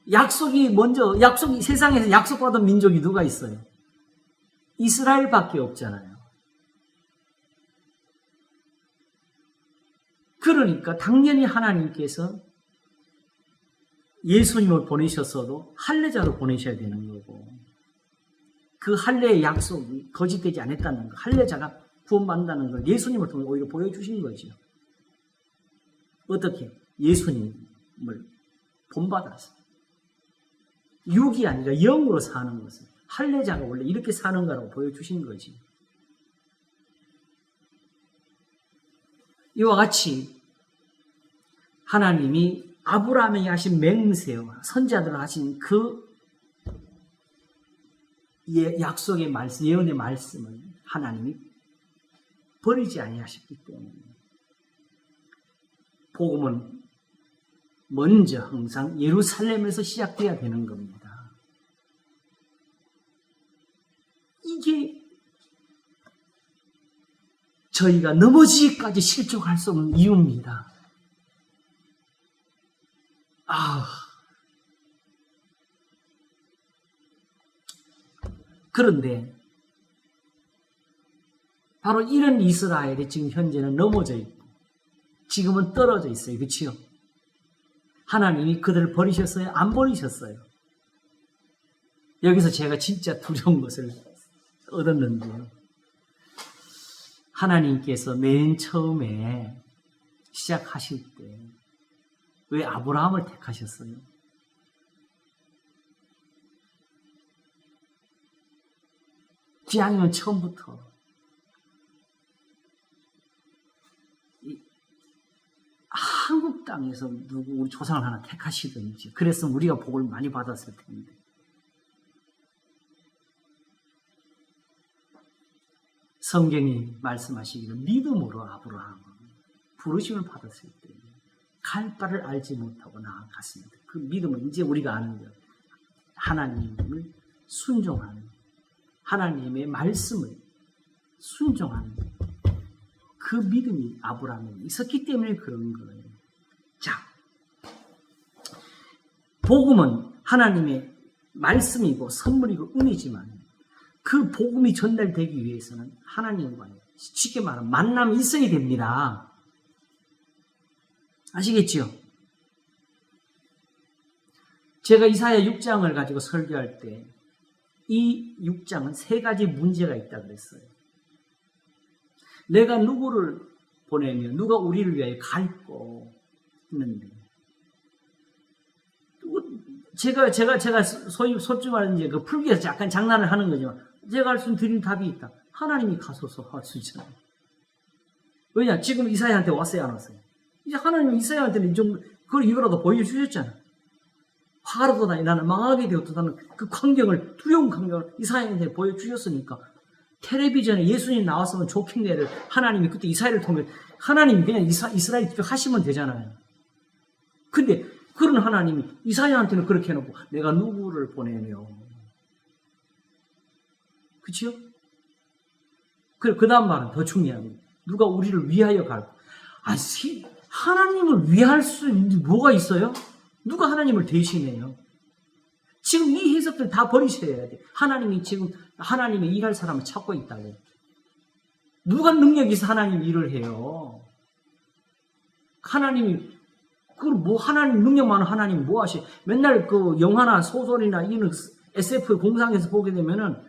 약속이 세상에서 약속받은 민족이 누가 있어요? 이스라엘밖에 없잖아요. 그러니까 당연히 하나님께서 예수님을 보내셨어도 할례자로 보내셔야 되는 거고, 그 할례의 약속이 거짓되지 않았다는 거, 할례자가 구원받는다는 걸 예수님을 통해 오히려 보여주신 거죠. 어떻게? 예수님을 본받아서 육이 아니라 영으로 사는 것을, 할례자가 원래 이렇게 사는 거라고 보여주신 거지. 이와 같이 하나님이 아브라함에게 하신 맹세와 선지자들 하신 그 약속의 말씀, 예언의 말씀을 하나님이 버리지 아니하셨기 때문에 복음은 먼저 항상 예루살렘에서 시작돼야 되는 겁니다. 이게 저희가 넘어지기까지 실족할 수 없는 이유입니다. 그런데 바로 이런 이스라엘이 지금 현재는 넘어져 있고 지금은 떨어져 있어요. 그렇지요? 하나님이 그들을 버리셨어요? 안 버리셨어요? 여기서 제가 진짜 두려운 것을 얻었는데요. 하나님께서 맨 처음에 시작하실 때 왜 아브라함을 택하셨어요? 기왕이면 처음부터 한국 땅에서 누구 우리 조상을 하나 택하시든지 그랬으면 우리가 복을 많이 받았을 텐데. 성경이 말씀하시기를 믿음으로 아브라함은 부르심을 받았을 때 갈 바를 알지 못하고 나아갔습니다. 그 믿음은 이제 우리가 아는 것, 하나님을 순종하는, 하나님의 말씀을 순종하는 그 믿음이 아브라함에 있었기 때문에 그런 거예요. 자, 복음은 하나님의 말씀이고 선물이고 은이지만 그 복음이 전달되기 위해서는 하나님과의 쉽게 말하면 만남이 있어야 됩니다. 아시겠지요? 제가 이사야 6장을 가지고 설교할 때 이 6장은 3가지 문제가 있다 그랬어요. 내가 누구를 보내며 누가 우리를 위하여 갈고 했는데 제가 소위 말하는 이제 그 풀기에서 약간 장난을 하는 거지만 제가 할 수 있는 드린 답이 있다. 하나님이 가소서 할 수 있잖아요. 왜냐? 지금 이사야한테 왔어요, 안 왔어요? 이제 하나님은 이사야한테는 그걸 이거라도 보여주셨잖아. 화가 돋아 나는 망하게 되었다는 그 광경을, 두려운 광경을 이사야한테 보여주셨으니까 텔레비전에 예수님 나왔으면 좋겠네를 하나님이 그때 이사야를 통해 하나님이 그냥 이스라엘 직접 하시면 되잖아요. 근데 그런 하나님이 이사야한테는 그렇게 해놓고 내가 누구를 보내며, 그치요? 그 다음 말은 더 중요한 거예요. 누가 우리를 위하여 갈고. 하나님을 위할 수 있는 뭐가 있어요? 누가 하나님을 대신해요? 지금 이 해석들 다 버리셔야 돼. 하나님이 지금 하나님의 일할 사람을 찾고 있다고. 누가 능력이 있어 하나님 일을 해요? 하나님이 하나님 능력 많은 하나님 뭐 하시? 맨날 그 영화나 소설이나 이런 SF 공상에서 보게 되면은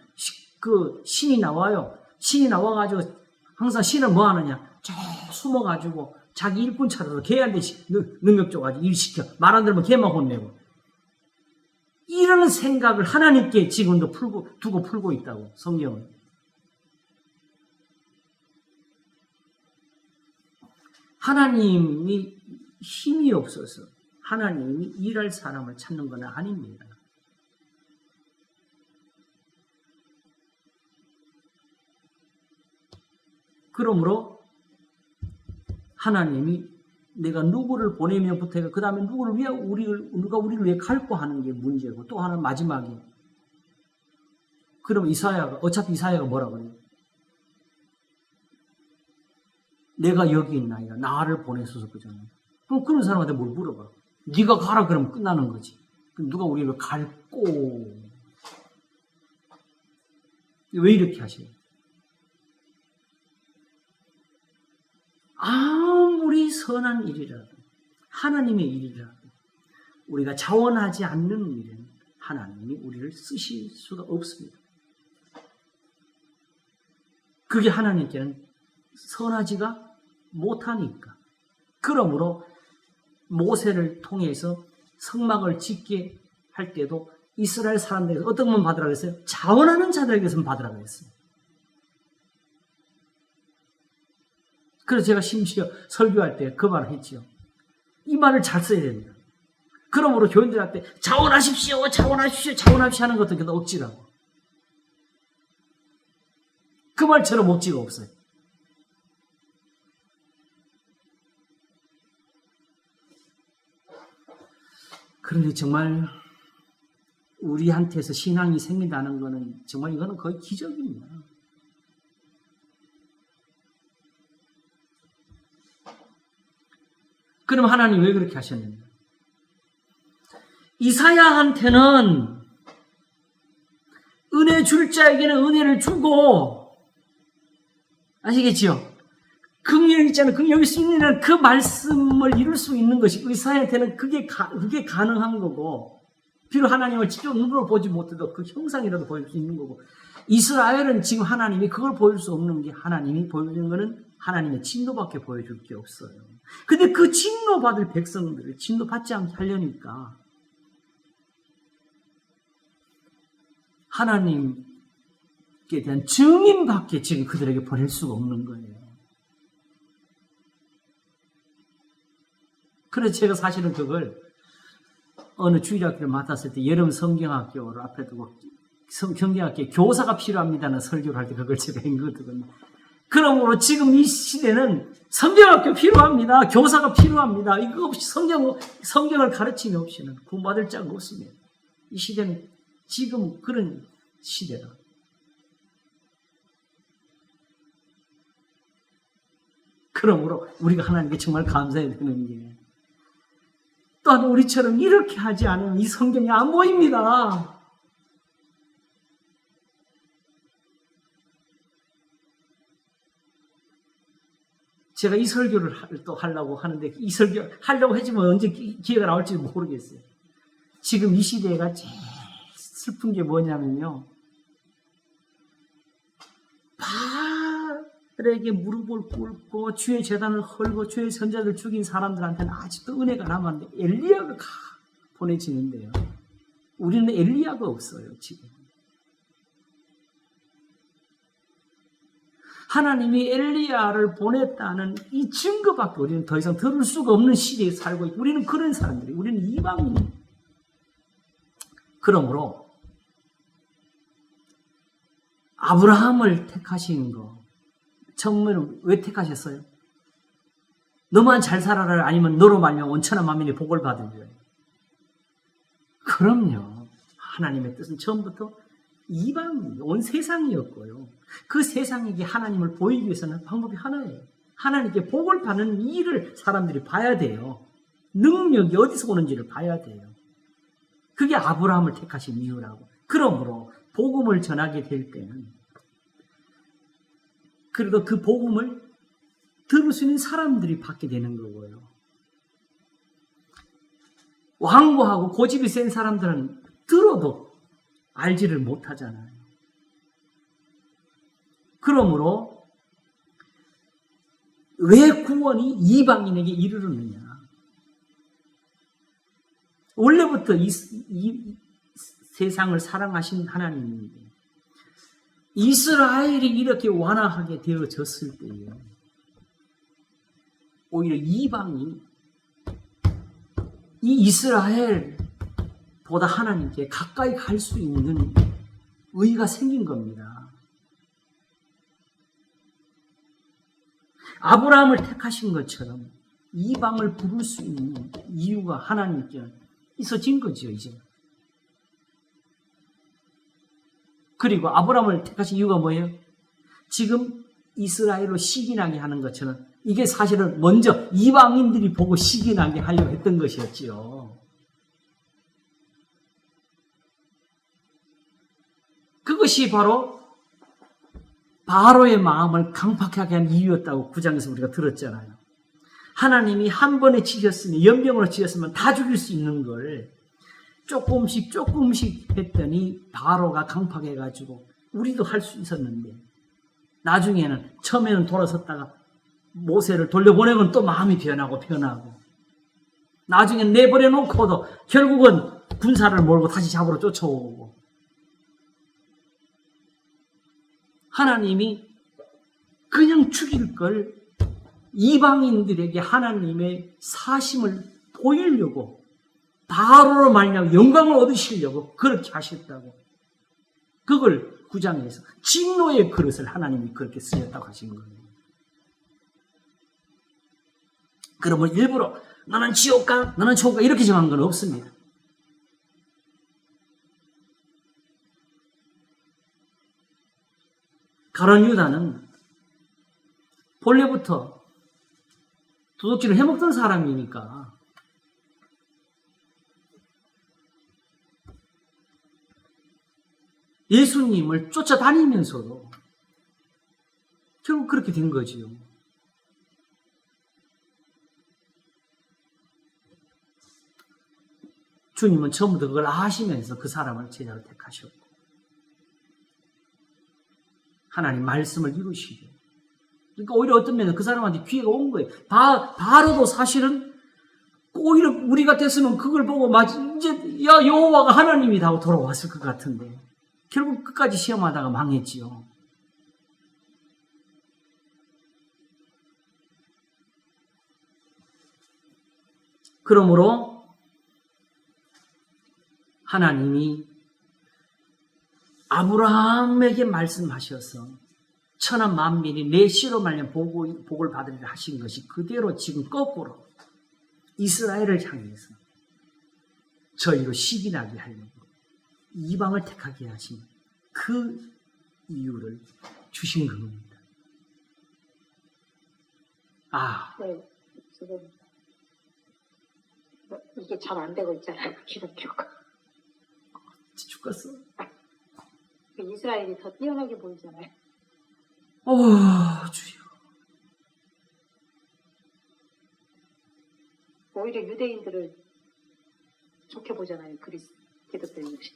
그 신이 나와요. 신이 나와가지고 항상 신은 뭐 하느냐? 저 숨어가지고 자기 일꾼 찾아서 걔한테 능력 줘가지고 일 시켜. 말 안 들으면 걔만 혼내고. 이런 생각을 하나님께 지금도 두고 풀고 있다고, 성경은. 하나님이 힘이 없어서 하나님이 일할 사람을 찾는 건 아닙니다. 그러므로 하나님이 내가 누구를 보내면부터 해가 그 다음에 누가 우리를 위해 갈고 하는 게 문제고, 또 하나 마지막에 그럼 어차피 이사야가 뭐라 그래요? 내가 여기 있나이다. 나를 보내소서 그잖아요. 그럼 그런 사람한테 뭘 물어봐? 네가 가라 그러면 끝나는 거지. 그럼 누가 우리를 갈고 왜 이렇게 하세요? 아무리 선한 일이라도 하나님의 일이라도 우리가 자원하지 않는 일은 하나님이 우리를 쓰실 수가 없습니다. 그게 하나님께는 선하지가 못하니까. 그러므로 모세를 통해서 성막을 짓게 할 때도 이스라엘 사람들에게 어떤 분 받으라고 했어요? 자원하는 자들에게서는 받으라고 했어요. 그래서 제가 심지어 설교할 때 그 말을 했지요. 이 말을 잘 써야 됩니다. 그러므로 교인들한테 자원하십시오 하는 것도 그냥 억지라고. 그 말처럼 억지가 없어요. 그런데 정말 우리한테서 신앙이 생긴다는 것은 정말 이거는 거의 기적입니다. 그럼 하나님 왜 그렇게 하셨느냐? 이사야한테는 은혜 줄 자에게는 은혜를 주고, 아시겠지요? 긍휼이 있잖아요. 긍휼이 수 있는 그 말씀을 이룰 수 있는 것이 이사야한테는 그게 가능한 거고, 비록 하나님을 직접 눈으로 보지 못해도 그 형상이라도 보일 수 있는 거고, 이스라엘은 지금 하나님이 그걸 보일 수 없는 게, 하나님이 보여주는 거는 하나님의 진노밖에 보여줄 게 없어요. 근데 그 진노받을 백성들을 진노받지 않게 하려니까 하나님께 대한 증인밖에 지금 그들에게 보낼 수가 없는 거예요. 그래서 제가 사실은 그걸 어느 주일학교를 맡았을 때 여름 성경학교를 앞에 두고 성경학교에 교사가 필요합니다는 설교를 할 때 그걸 제가 한 거거든요. 그러므로 지금 이 시대는 성경학교 필요합니다. 교사가 필요합니다. 이거 없이 성경을 가르치는 없이는 구원받을 자가 없습니다. 이 시대는 지금 그런 시대다. 그러므로 우리가 하나님께 정말 감사해야 되는 게, 또한 우리처럼 이렇게 하지 않으면 이 성경이 안 보입니다. 제가 이 설교를 또 하려고 하는데, 이 설교 하려고 했지만 언제 기회가 나올지 모르겠어요. 지금 이 시대가 제일 슬픈 게 뭐냐면요, 바알에게 무릎을 꿇고 주의 제단을 헐고 주의 선자들 죽인 사람들한테는 아직도 은혜가 남았는데 엘리야가 보내지는데요, 우리는 엘리야가 없어요. 지금 하나님이 엘리야를 보냈다는 이 증거밖에 우리는 더 이상 들을 수가 없는 시대에 살고 있고, 우리는 그런 사람들이, 우리는 이방인. 그러므로 아브라함을 택하신 거, 처음에는 왜 택하셨어요? 너만 잘 살아라, 아니면 너로 말미암아 온천한 만민이 복을 받으리라. 그럼요. 하나님의 뜻은 처음부터 이방, 온 세상이었고요. 그 세상에게 하나님을 보이기 위해서는 방법이 하나예요. 하나님께 복을 받는 일을 사람들이 봐야 돼요. 능력이 어디서 오는지를 봐야 돼요. 그게 아브라함을 택하신 이유라고. 그러므로 복음을 전하게 될 때는 그래도 그 복음을 들을 수 있는 사람들이 받게 되는 거고요. 완고하고 고집이 센 사람들은 들어도 알지를 못하잖아요. 그러므로 왜 구원이 이방인에게 이르르느냐? 원래부터 이 세상을 사랑하신 하나님인데 이스라엘이 이렇게 완화하게 되어졌을 때에 오히려 이방이 이 이스라엘보다 하나님께 가까이 갈 수 있는 의의가 생긴 겁니다. 아브라함을 택하신 것처럼 이방을 부를 수 있는 이유가 하나님께 있어진 거죠, 이제. 그리고 아브라함을 택하신 이유가 뭐예요? 지금 이스라엘로 시기나게 하는 것처럼 이게 사실은 먼저 이방인들이 보고 시기나게 하려고 했던 것이었지요. 그것이 바로 바로의 마음을 강팍하게 한 이유였다고 9장에서 우리가 들었잖아요. 하나님이 한 번에 지셨으면, 연병으로 지셨으면 다 죽일 수 있는 걸 조금씩 했더니 바로가 강팍해가지고 우리도 할 수 있었는데 나중에는 처음에는 돌아섰다가 모세를 돌려보내고는 또 마음이 변하고 나중엔 내버려놓고도 결국은 군사를 몰고 다시 잡으러 쫓아오고 하나님이 그냥 죽일 걸 이방인들에게 하나님의 사심을 보이려고 바로로 말미암아 영광을 얻으시려고 그렇게 하셨다고. 그걸 9장에서 진노의 그릇을 하나님이 그렇게 쓰였다고 하신 거예요. 그러면 일부러 너는 지옥 가, 너는 천국 가 이렇게 정한 건 없습니다. 가룟 유다는 본래부터 도둑질을 해먹던 사람이니까 예수님을 쫓아다니면서도 결국 그렇게 된 거지요. 주님은 처음부터 그걸 아시면서 그 사람을 제자로 택하셨고 하나님 말씀을 이루시고 그러니까 오히려 어떤 면은 그 사람한테 기회가 온 거예요. 바로도 사실은 오히려 우리가 됐으면 그걸 보고 이제 야 여호와가 하나님이다 하고 돌아왔을 것 같은데 결국 끝까지 시험하다가 망했지요. 그러므로 하나님이 아브라함에게 말씀하셔서 천한 만민이 내 씨로 말미암아 복을 받으리라 하신 것이 그대로 지금 거꾸로 이스라엘을 향해서 저희로 시기나게 하려고 이방을 택하게 하신 그 이유를 주신 겁니다. 네, 지금 이게 잘 안 되고 있잖아요. 기독교가. 죽었어. 이스라엘이 더 뛰어나게 보이잖아요. 주여. 오히려 유대인들을 좋게 보잖아요. 기독교인들이.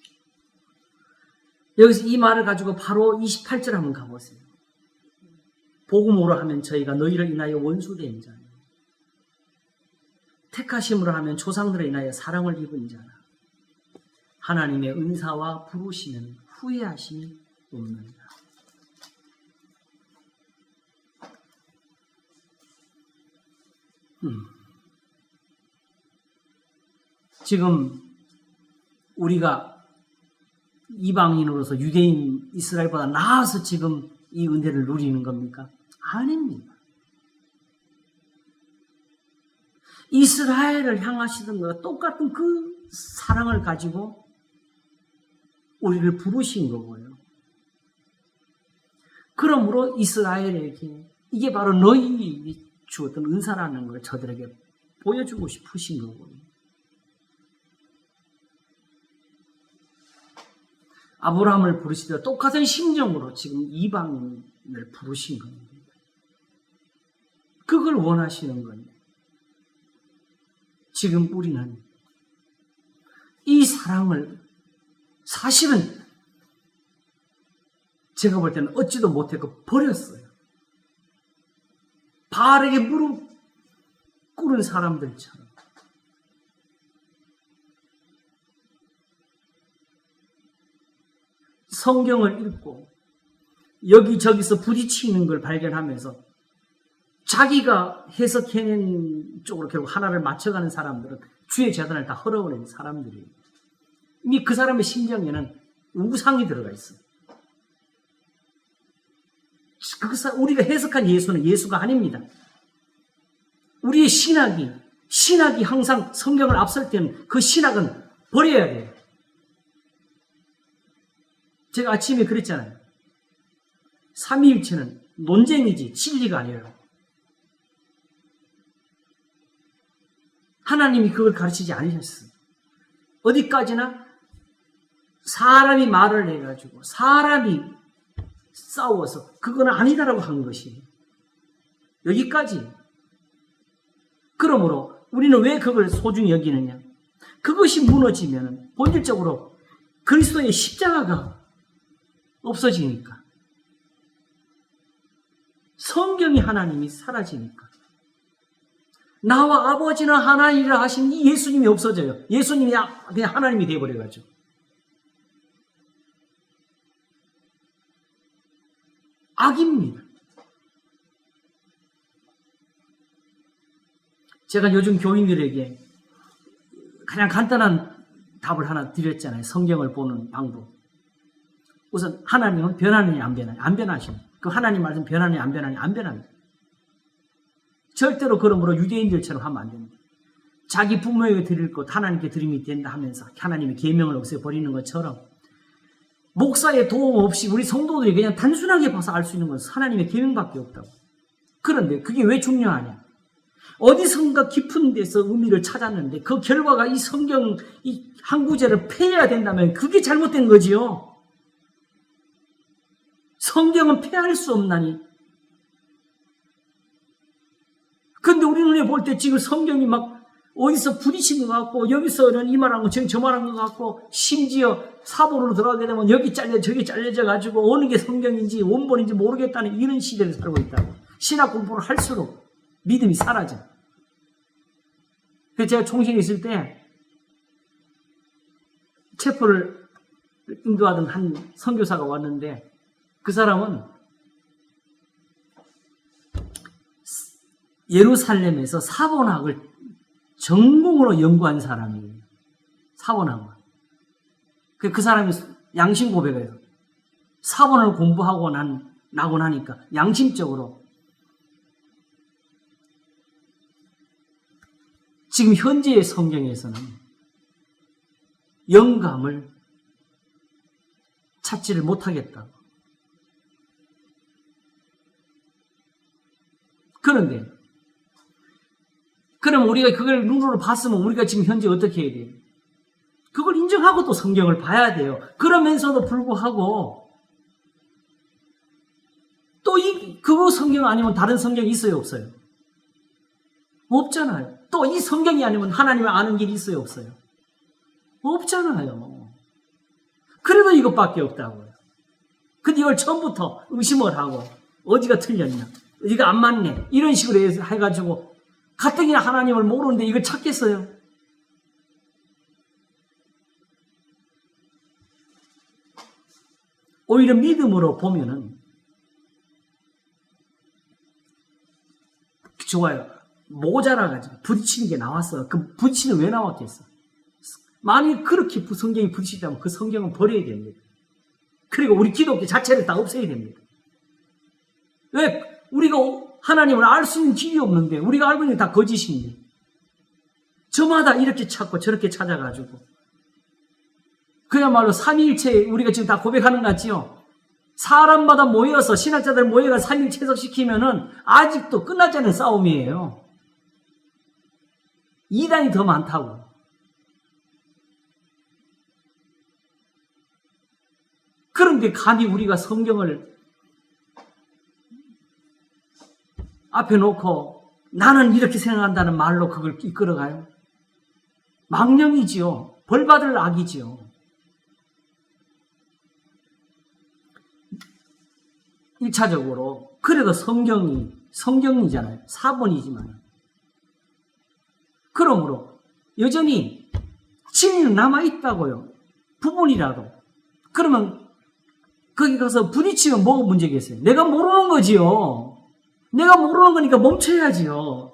여기서 이 말을 가지고 바로 28절 한번 가보세요. 복음으로 하면 저희가 너희를 인하여 원수된 자니 택하심으로 하면 조상들을 인하여 사랑을 입은 자라 하나님의 은사와 부르시는 후회하심이 없느니라. 지금 우리가 이방인으로서 유대인 이스라엘보다 나아서 지금 이 은혜를 누리는 겁니까? 아닙니다. 이스라엘을 향하시던 것과 똑같은 그 사랑을 가지고 우리를 부르신 거고요. 그러므로 이스라엘에게 이게 바로 너희에게 주었던 은사라는 걸 저들에게 보여주고 싶으신 거고요. 아브라함을 부르시되 똑같은 심정으로 지금 이방인을 부르신 겁니다. 그걸 원하시는 거예요. 지금 우리는 이 사랑을 사실은 제가 볼 때는 얻지도 못했고 버렸어요. 바알에게 무릎 꿇은 사람들처럼. 성경을 읽고 여기저기서 부딪히는 걸 발견하면서 자기가 해석해낸 쪽으로 결국 하나를 맞춰가는 사람들은 주의 재단을 다 헐어버리는 사람들이에요. 이미 그 사람의 심정에는 우상이 들어가 있어요. 우리가 해석한 예수는 예수가 아닙니다. 우리의 신학이 항상 성경을 앞설 때는 그 신학은 버려야 돼요. 제가 아침에 그랬잖아요. 삼위일체는 논쟁이지 진리가 아니에요. 하나님이 그걸 가르치지 않으셨어요. 어디까지나 사람이 말을 해가지고 사람이 싸워서 그건 아니다라고 한 것이 여기까지. 그러므로 우리는 왜 그걸 소중히 여기느냐? 그것이 무너지면 본질적으로 그리스도의 십자가가 없어지니까. 성경이 하나님이 사라지니까. 나와 아버지는 하나이라 하신 이 예수님이 없어져요. 예수님이 그냥 하나님이 되어버려가지고. 악입니다. 제가 요즘 교인들에게 가장 간단한 답을 하나 드렸잖아요. 성경을 보는 방법. 우선 하나님은 변하느냐 안 변하느냐. 안 변하십니다. 그 하나님 말씀 변하느냐 안 변하느냐. 안 변합니다. 절대로 그러므로 유대인들처럼 하면 안 됩니다. 자기 부모에게 드릴 것 하나님께 드림이 된다 하면서 하나님의 계명을 없애버리는 것처럼 목사의 도움 없이 우리 성도들이 그냥 단순하게 봐서 알 수 있는 것은 하나님의 계명밖에 없다고. 그런데 그게 왜 중요하냐? 어디선가 깊은 데서 의미를 찾았는데 그 결과가 이 성경 이 한 구절을 폐해야 된다면 그게 잘못된 거지요. 성경은 폐할 수 없나니. 근데 우리 눈에 볼 때 지금 성경이 막 어디서 부딪힌 것 같고 여기서는 이 말한 거 저 말한 것 같고 심지어 사본으로 들어가게 되면 여기 잘려 저기 잘려져 가지고 어느 게 성경인지 원본인지 모르겠다는 이런 시대를 살고 있다고. 신학 공부를 할수록 믿음이 사라져. 그래서 제가 총신에 있을 때 체포를 인도하던 한 선교사가 왔는데 그 사람은 예루살렘에서 사본학을 전공으로 연구한 사람이에요. 사본학을. 그 사람이 양심 고백을 해요. 사본을 공부하고 나고 나니까 양심적으로 지금 현재의 성경에서는 영감을 찾지를 못하겠다고. 그런데 그럼 우리가 그걸 눈으로 봤으면 우리가 지금 현재 어떻게 해야 돼요? 그걸 인정하고 또 성경을 봐야 돼요. 그러면서도 불구하고 또 그거 성경 아니면 다른 성경이 있어요, 없어요? 없잖아요. 또 이 성경이 아니면 하나님을 아는 길이 있어요, 없어요? 없잖아요. 그래도 이것밖에 없다고요. 근데 이걸 처음부터 의심을 하고 어디가 틀렸냐, 어디가 안 맞네 이런 식으로 해가지고 가뜩이나 하나님을 모르는데 이걸 찾겠어요? 오히려 믿음으로 보면은 좋아요. 모자라가지고 부딪히는 게 나왔어. 그 부딪히는 왜 나왔겠어? 만일 그렇게 성경이 부딪히다면 그 성경은 버려야 됩니다. 그리고 우리 기독교 자체를 다 없애야 됩니다. 왜? 우리가 하나님을 알 수 있는 길이 없는데 우리가 알고 있는 게 다 거짓인데 저마다 이렇게 찾고 저렇게 찾아가지고 그야말로 삼위일체 우리가 지금 다 고백하는 것 같지요? 사람마다 모여서 신학자들 모여가 삼위일체석시키면은 아직도 끝나지 않은 싸움이에요. 이단이 더 많다고. 그런데 감히 우리가 성경을 앞에 놓고 나는 이렇게 생각한다는 말로 그걸 이끌어가요? 망령이지요. 벌받을 악이지요. 1차적으로 그래도 성경이잖아요. 사본이지만 그러므로 여전히 진리는 남아있다고요. 부분이라도. 그러면 거기 가서 부딪히면 뭐가 문제겠어요? 내가 모르는 거지요. 내가 모르는 거니까 멈춰야지요.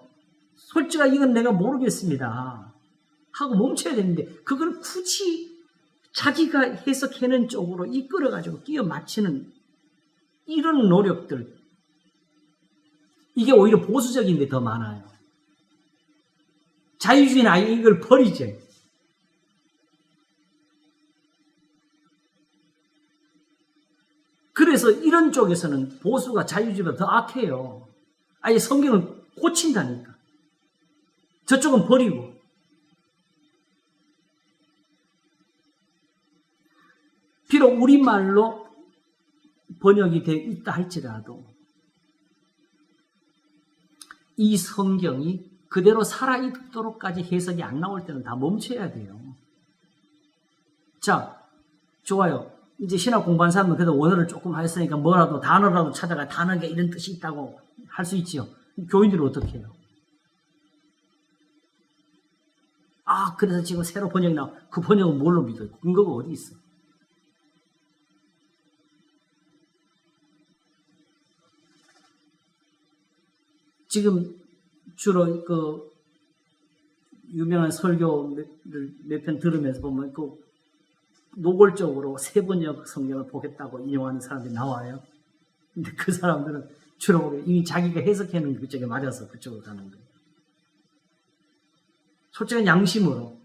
솔직하게 이건 내가 모르겠습니다 하고 멈춰야 되는데 그걸 굳이 자기가 해석해낸 쪽으로 이끌어가지고 끼워 맞추는 이런 노력들, 이게 오히려 보수적인데 더 많아요. 자유주의는 아예 이걸 버리죠. 그래서 이런 쪽에서는 보수가 자유주의보다 더 악해요. 아예 성경을 고친다니까. 저쪽은 버리고. 비록 우리말로 번역이 되어 있다 할지라도 이 성경이 그대로 살아있도록까지 해석이 안 나올 때는 다 멈춰야 돼요. 자, 좋아요. 이제 신학 공부한 사람은 그래도 원어를 조금 했으니까 뭐라도 단어라도 찾아가 단어가 이런 뜻이 있다고 할 수 있지요. 교인들은 어떻게 해요? 아, 그래서 지금 새로 번역이 나와. 그 번역은 뭘로 믿어요? 근거가 어디 있어? 지금 주로 그 유명한 설교를 몇 편 들으면서 보면 그 노골적으로 새 번역 성경을 보겠다고 인용하는 사람들이 나와요. 근데 그 사람들은 주로 이미 자기가 해석해 놓은 그쪽에 맞아서 그쪽으로 가는 거예요. 솔직한 양심으로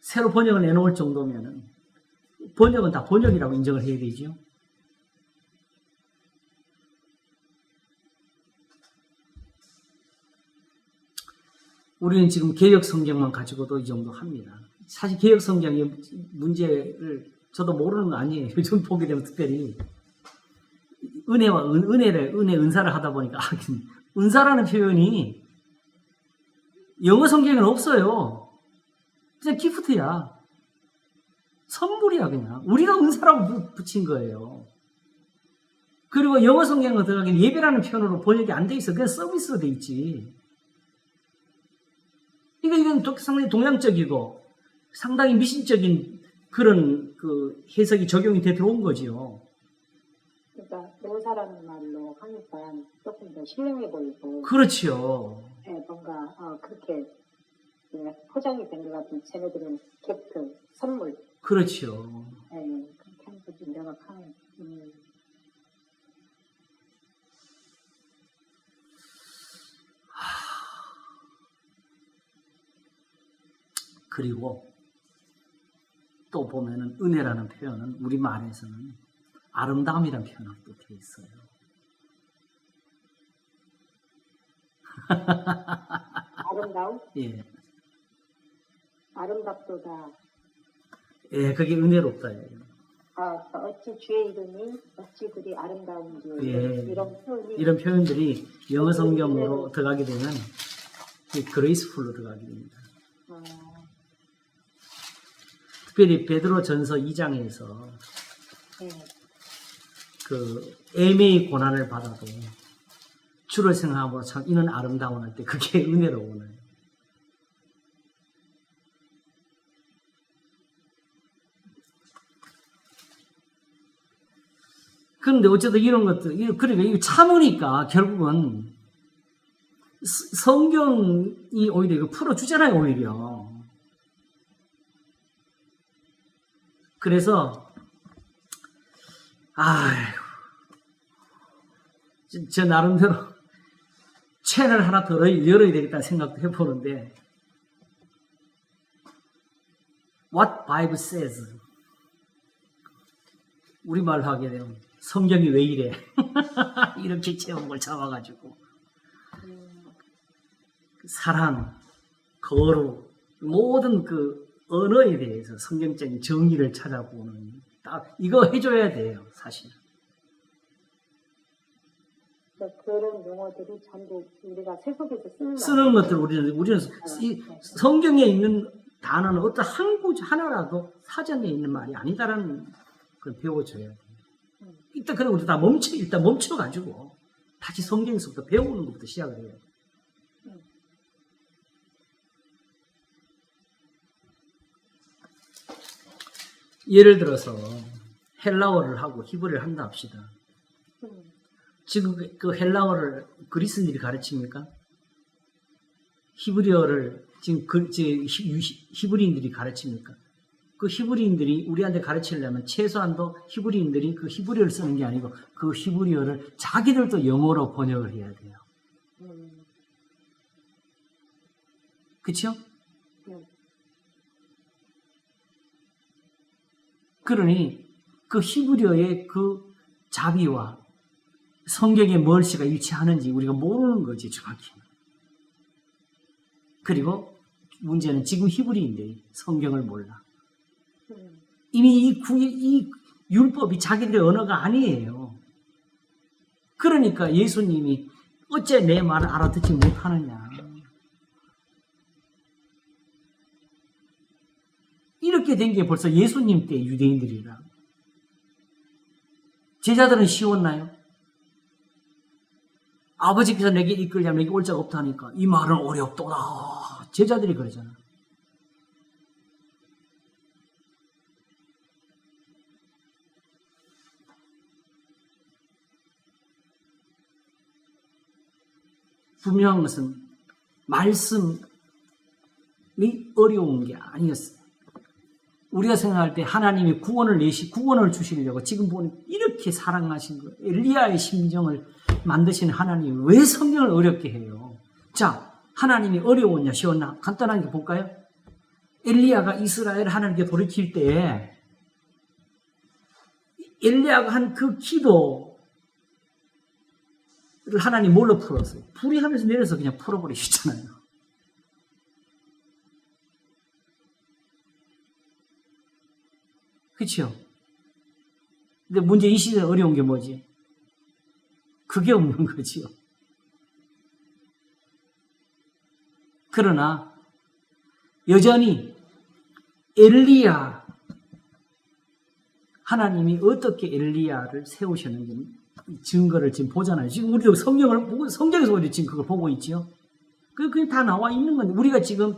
새로 번역을 내놓을 정도면은 번역은 다 번역이라고 인정을 해야 되죠. 우리는 지금 개역 성경만 가지고도 이 정도 합니다. 사실 개역 성경의 문제를 저도 모르는 거 아니에요. 요즘 보게 되면 특별히 은혜와 은혜, 은사를 하다 보니까 은사라는 표현이 영어 성경에는 없어요. 그냥 기프트야. 선물이야 그냥. 우리가 은사라고 붙인 거예요. 그리고 영어 성경에 들어가기는 예배라는 표현으로 번역이 안 돼 있어. 그냥 서비스로 돼 있지. 이건 상당히 동양적이고 상당히 미신적인 그런 그 해석이 적용이 돼 들어온 거지요. 그러니까 노사라는 말로 하니까 조금 더 신령해 보이고. 그렇죠. 네, 뭔가 그렇게 포장이 된 것 같은 쟤네들은 기프트, 선물. 그렇죠. 네, 그렇게 하는 것도 명확하네. 그리고 또 보면은 은혜라는 표현은 우리말에서는 아름다움이라는 표현으로 또 되어 있어요. 아름다움? 예. 아름답도다. 예, 그게 은혜롭다예요. 어찌 주의 이름이 어찌 그리 아름다운지. 예. 이런 표현들이 영어 성경으로 들어가게 되면 그레이스풀로 들어가게 됩니다. 특별히 베드로 전서 2장에서 그 애매의 고난을 받아도 주를 생각함으로 참 이는 아름다운 할 때 그게 은혜로워요. 그런데 어쨌든 이런 것들, 그러니까 이거 참으니까 결국은 성경이 오히려 이거 풀어주잖아요, 오히려. 그래서, 저 나름대로 채널 하나 더 열어야 되겠다는 생각도 해보는데, What Bible Says. 우리말로 하게 되면, 성경이 왜 이래? 이렇게 제목을 잡아가지고. 사랑, 거룩, 모든 그 언어에 대해서 성경적인 정의를 찾아보는, 딱 이거 해줘야 돼요, 사실. 그런 용어들이 전부 우리가 세속에서 쓰는 것들 우리는 성경에 있는 단어는 어떤 한 구조 하나라도 사전에 있는 말이 아니다라는 걸 배워줘야 돼요. 일단 그냥 우리 일단 멈춰가지고 다시 성경에서부터 배우는 것부터 시작을 해요. 예를 들어서 헬라어를 하고 히브리를 한다 합시다. 지금 그 헬라어를 그리스인들이 가르칩니까? 히브리어를 지금 히브리인들이 가르칩니까? 그 히브리인들이 우리한테 가르치려면 최소한도 히브리인들이 그 히브리어를 쓰는 게 아니고 그 히브리어를 자기들도 영어로 번역을 해야 돼요. 그렇죠? 그러니 그 히브리어의 그 자비와 성경의 멀씨가 일치하는지 우리가 모르는 거지, 정확히. 그리고 문제는 지금 히브리인들이 성경을 몰라. 이미 이 율법이 자기들의 언어가 아니에요. 그러니까 예수님이 어째 내 말을 알아듣지 못하느냐. 이렇게 된 게 벌써 예수님 때 유대인들이라. 제자들은 쉬웠나요? 아버지께서 내게 이끌자면 내게 올 자가 없다니까 이 말은 어렵도다. 제자들이 그러잖아. 분명한 것은 말씀이 어려운 게 아니었어요. 우리가 생각할 때 하나님이 구원을 주시려고 지금 보니 이렇게 사랑하신 거예요. 엘리야의 심정을 만드신 하나님이 왜 성경을 어렵게 해요? 자, 하나님이 어려웠냐 쉬웠나? 간단하게 볼까요? 엘리야가 이스라엘 하나님께 돌이킬 때 엘리야가 한 그 기도를 하나님 뭘로 풀었어요? 불이 하면서 내려서 그냥 풀어버리셨잖아요. 그렇죠? 근데 문제 이 시대에 어려운 게 뭐지? 그게 없는 거지요. 그러나 여전히 엘리야, 하나님이 어떻게 엘리야를 세우셨는지 증거를 지금 보잖아요. 지금 우리도 성경에서 우리 지금 그걸 보고 있죠. 그게 다 나와 있는 건데 우리가 지금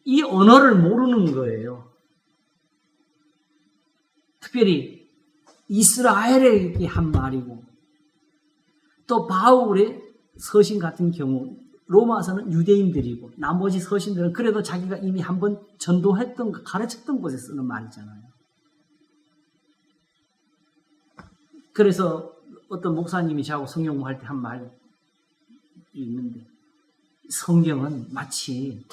이 언어를 모르는 거예요. 특별히 이스라엘에게 한 말이고 또 바울의 서신 같은 경우 로마서는 유대인들이고 나머지 서신들은 그래도 자기가 이미 한번 전도했던 가르쳤던 곳에 쓰는 말이잖아요. 그래서 어떤 목사님이 저하고 성경 공부할 때 한 말이 있는데 성경은 마치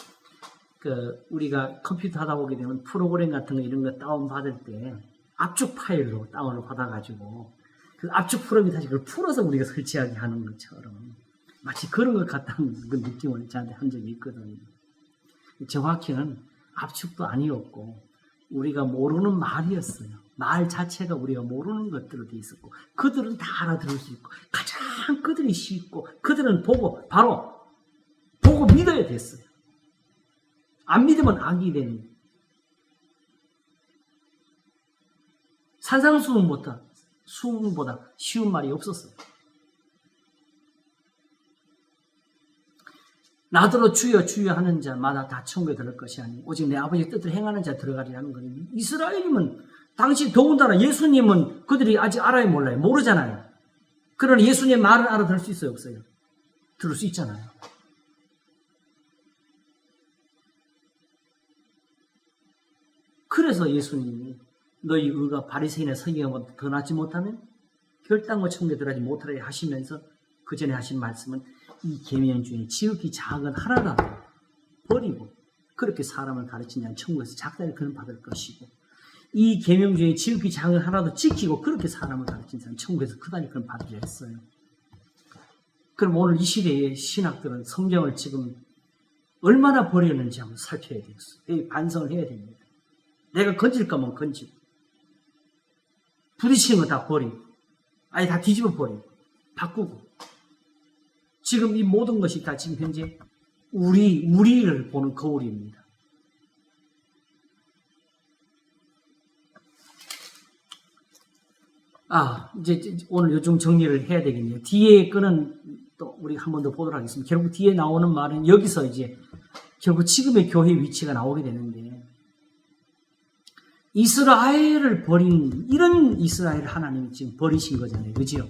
우리가 컴퓨터 하다 보게 되면 프로그램 같은 거 이런 거 다운받을 때 압축 파일로 다운을 받아가지고 그 압축 프로그램이 다시 그걸 풀어서 우리가 설치하게 하는 것처럼 마치 그런 것 같다는 그 느낌을 저한테 한 적이 있거든요. 정확히는 압축도 아니었고 우리가 모르는 말이었어요. 말 자체가 우리가 모르는 것들로 돼 있었고 그들은 다 알아들을 수 있고 가장 그들이 쉽고 그들은 바로 보고 믿어야 됐어요. 안 믿으면 악이 되는 거예요. 산상수훈보다 쉬운 말이 없었어요. 나더러 주여 주여 하는 자마다 다 천국에 들어갈 것이 아니고 오직 내 아버지의 뜻을 행하는 자 들어가리라는 거예요. 이스라엘이면 당시 더군다나 예수님은 그들이 아직 알아요 몰라요? 모르잖아요. 그러나 예수님의 말을 알아들을 수 있어요 없어요? 들을 수 있잖아요. 그래서 예수님이 너희 의가 바리새인의 서기관보다 더 낫지 못하면 결단과 천국에 들어가지 못하리라 하시면서 그 전에 하신 말씀은 이 계명 중에 지극히 작은 하나라도 버리고 그렇게 사람을 가르친 자는 천국에서 작다리 그는 받을 것이고 이 계명 중에 지극히 작은 하나도 지키고 그렇게 사람을 가르친 자는 천국에서 크다니 그는 받으려 했어요. 그럼 오늘 이 시대의 신학들은 성경을 지금 얼마나 버렸는지 한번 살펴야 되겠어요. 반성을 해야 됩니다. 내가 건질 거면 건지고 부딪히는 거 다 버리고 아예 다 뒤집어 버리고 바꾸고 지금 이 모든 것이 다 지금 현재 우리를 보는 거울입니다. 이제 오늘 요즘 정리를 해야 되겠네요. 뒤에 거는 또 우리 한 번 더 보도록 하겠습니다. 결국 뒤에 나오는 말은 여기서 이제 결국 지금의 교회의 위치가 나오게 되는데 이스라엘을 버린 이런 이스라엘 하나님이 지금 버리신 거잖아요. 그죠?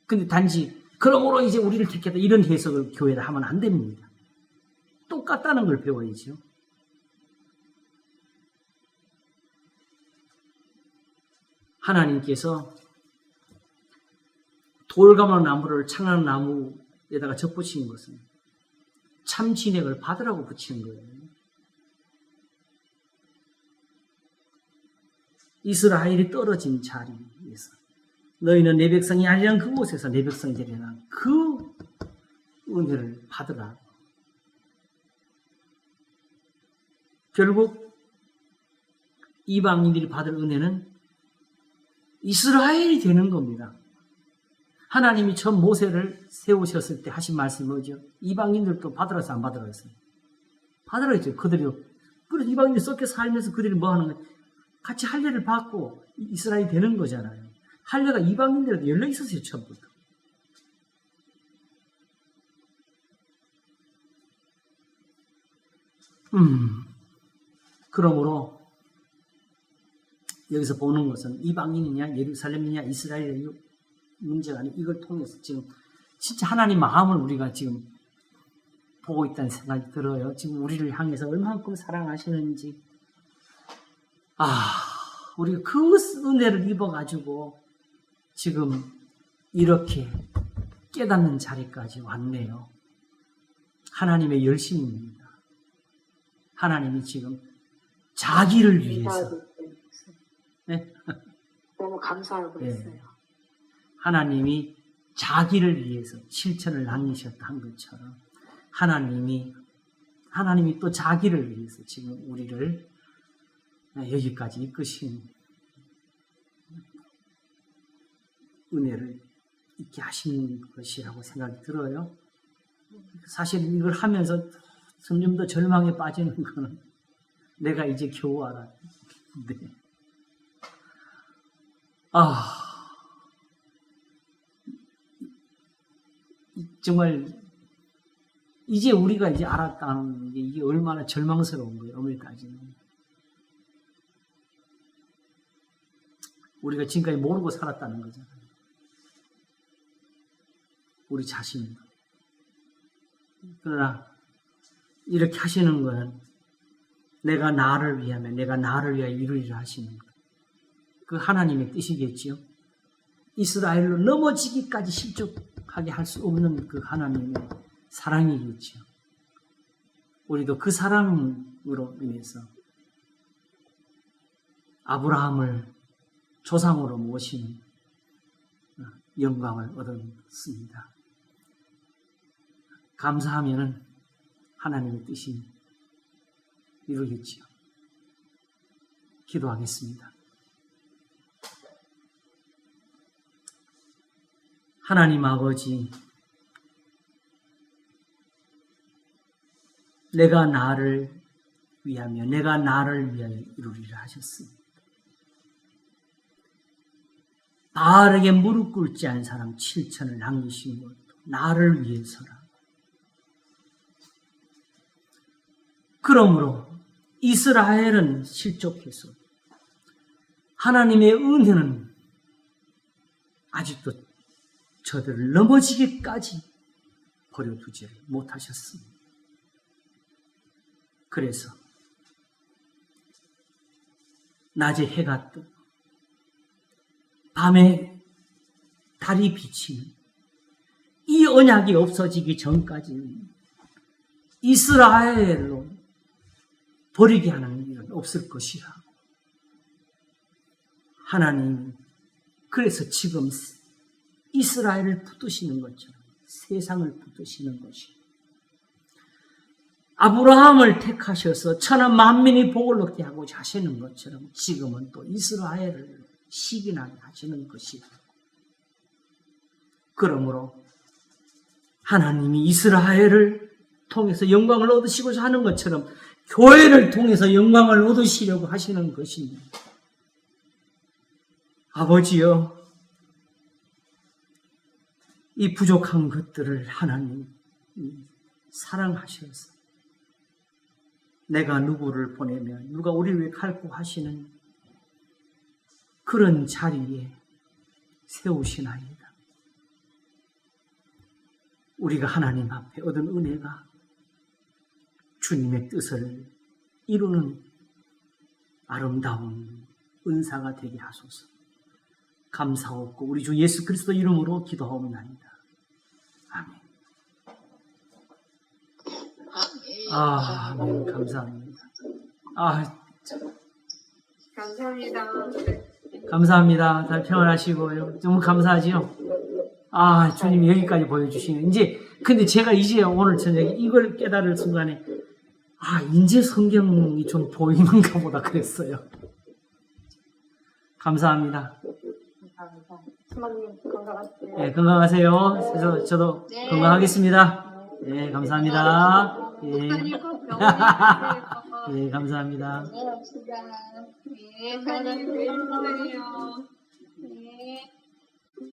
근데 단지 그러므로 이제 우리를 택했다 이런 해석을 교회에다 하면 안 됩니다. 똑같다는 걸 배워야죠. 하나님께서 돌가마 나무를 창난 나무에다가 접붙인 것은 참 진액을 받으라고 붙이는 거예요. 이스라엘이 떨어진 자리에서 너희는 내 백성이 아니란 그곳에서 내 백성이 되려나 그 은혜를 받으라. 결국 이방인들이 받을 은혜는 이스라엘이 되는 겁니다. 하나님이 처음 모세를 세우셨을 때 하신 말씀이 뭐죠? 이방인들도 받으라서 안 받으라서 받으라 했죠. 그래서 이방인들이 썩게 살면서 그들이 뭐 하는 거예요? 같이 할례를 받고 이스라엘이 되는 거잖아요. 할례가 이방인들에게 열려 있었어요, 처음부터. 그러므로 여기서 보는 것은 이방인이냐 예루살렘이냐 이스라엘의 문제가 아니고 이걸 통해서 지금 진짜 하나님 마음을 우리가 지금 보고 있다는 생각이 들어요. 지금 우리를 향해서 얼만큼 사랑하시는지. 우리가 그 은혜를 입어가지고 지금 이렇게 깨닫는 자리까지 왔네요. 하나님의 열심입니다. 하나님이 지금 자기를 위해서 네? 너무 감사하고 있어요. 하나님이 자기를 위해서 실천을 남기셨다 한 것처럼 하나님이 또 자기를 위해서 지금 우리를 여기까지 이끄신 은혜를 있게 하신 것이라고 생각이 들어요. 사실 이걸 하면서 점점 더 절망에 빠지는 거는 내가 이제 겨우 알았는데 정말 이제 우리가 이제 알았다는 게 이게 얼마나 절망스러운 거예요. 오늘까지는 우리가 지금까지 모르고 살았다는 거잖아요. 우리 자신도. 그러나 이렇게 하시는 거는 내가 나를 위하여 이루리라 하시는 것. 그 하나님의 뜻이겠지요. 이스라엘로 넘어지기까지 실족하게 할 수 없는 그 하나님의 사랑이겠지요. 우리도 그 사랑으로 인해서 아브라함을 조상으로 모신 영광을 얻었습니다. 감사하면은 하나님의 뜻이 이루겠지요. 기도하겠습니다. 하나님 아버지, 내가 나를 위하여 이루리라 하셨습니다. 바르게 무릎 꿇지 않은 사람 7천을 남기신 것도 나를 위해서라. 그러므로 이스라엘은 실족해서 하나님의 은혜는 아직도 저들을 넘어지기까지 버려두지를 못하셨습니다. 그래서 낮에 해가 뜨고 밤에 달이 비치는 이 언약이 없어지기 전까지는 이스라엘로 버리게 하는 일은 없을 것이라. 하나님, 그래서 지금 이스라엘을 붙드시는 것처럼 세상을 붙드시는 것이 아브라함을 택하셔서 천하 만민이 복을 얻게 하고자 하시는 것처럼 지금은 또 이스라엘을 시기나게 하시는 것이다. 그러므로 하나님이 이스라엘을 통해서 영광을 얻으시고자 하는 것처럼 교회를 통해서 영광을 얻으시려고 하시는 것입니다. 아버지여, 이 부족한 것들을 하나님 사랑하셔서 내가 누구를 보내면 누가 우리를 위해 갈고 하시는 그런 자리에 세우시나이다. 우리가 하나님 앞에 얻은 은혜가 주님의 뜻을 이루는 아름다운 은사가 되게 하소서. 감사하고 우리 주 예수 그리스도 이름으로 기도하옵나이다. 아멘. 아멘. 감사합니다. 감사합니다. 감사합니다. 다 평안하시고요. 너무 감사하지요? 주님 여기까지 보여주시네. 근데 제가 이제 오늘 저녁에 이걸 깨달을 순간에, 이제 성경이 좀 보이는가 보다 그랬어요. 감사합니다. 감사합니다. 수모님 건강하세요. 네, 건강하세요. 저도 네. 건강하겠습니다. 네, 감사합니다. 목사님 꼭 병원에 가세요. 네, 감사합니다. 네, 목사님, 네, 목사님, 네, 감사해요. 네.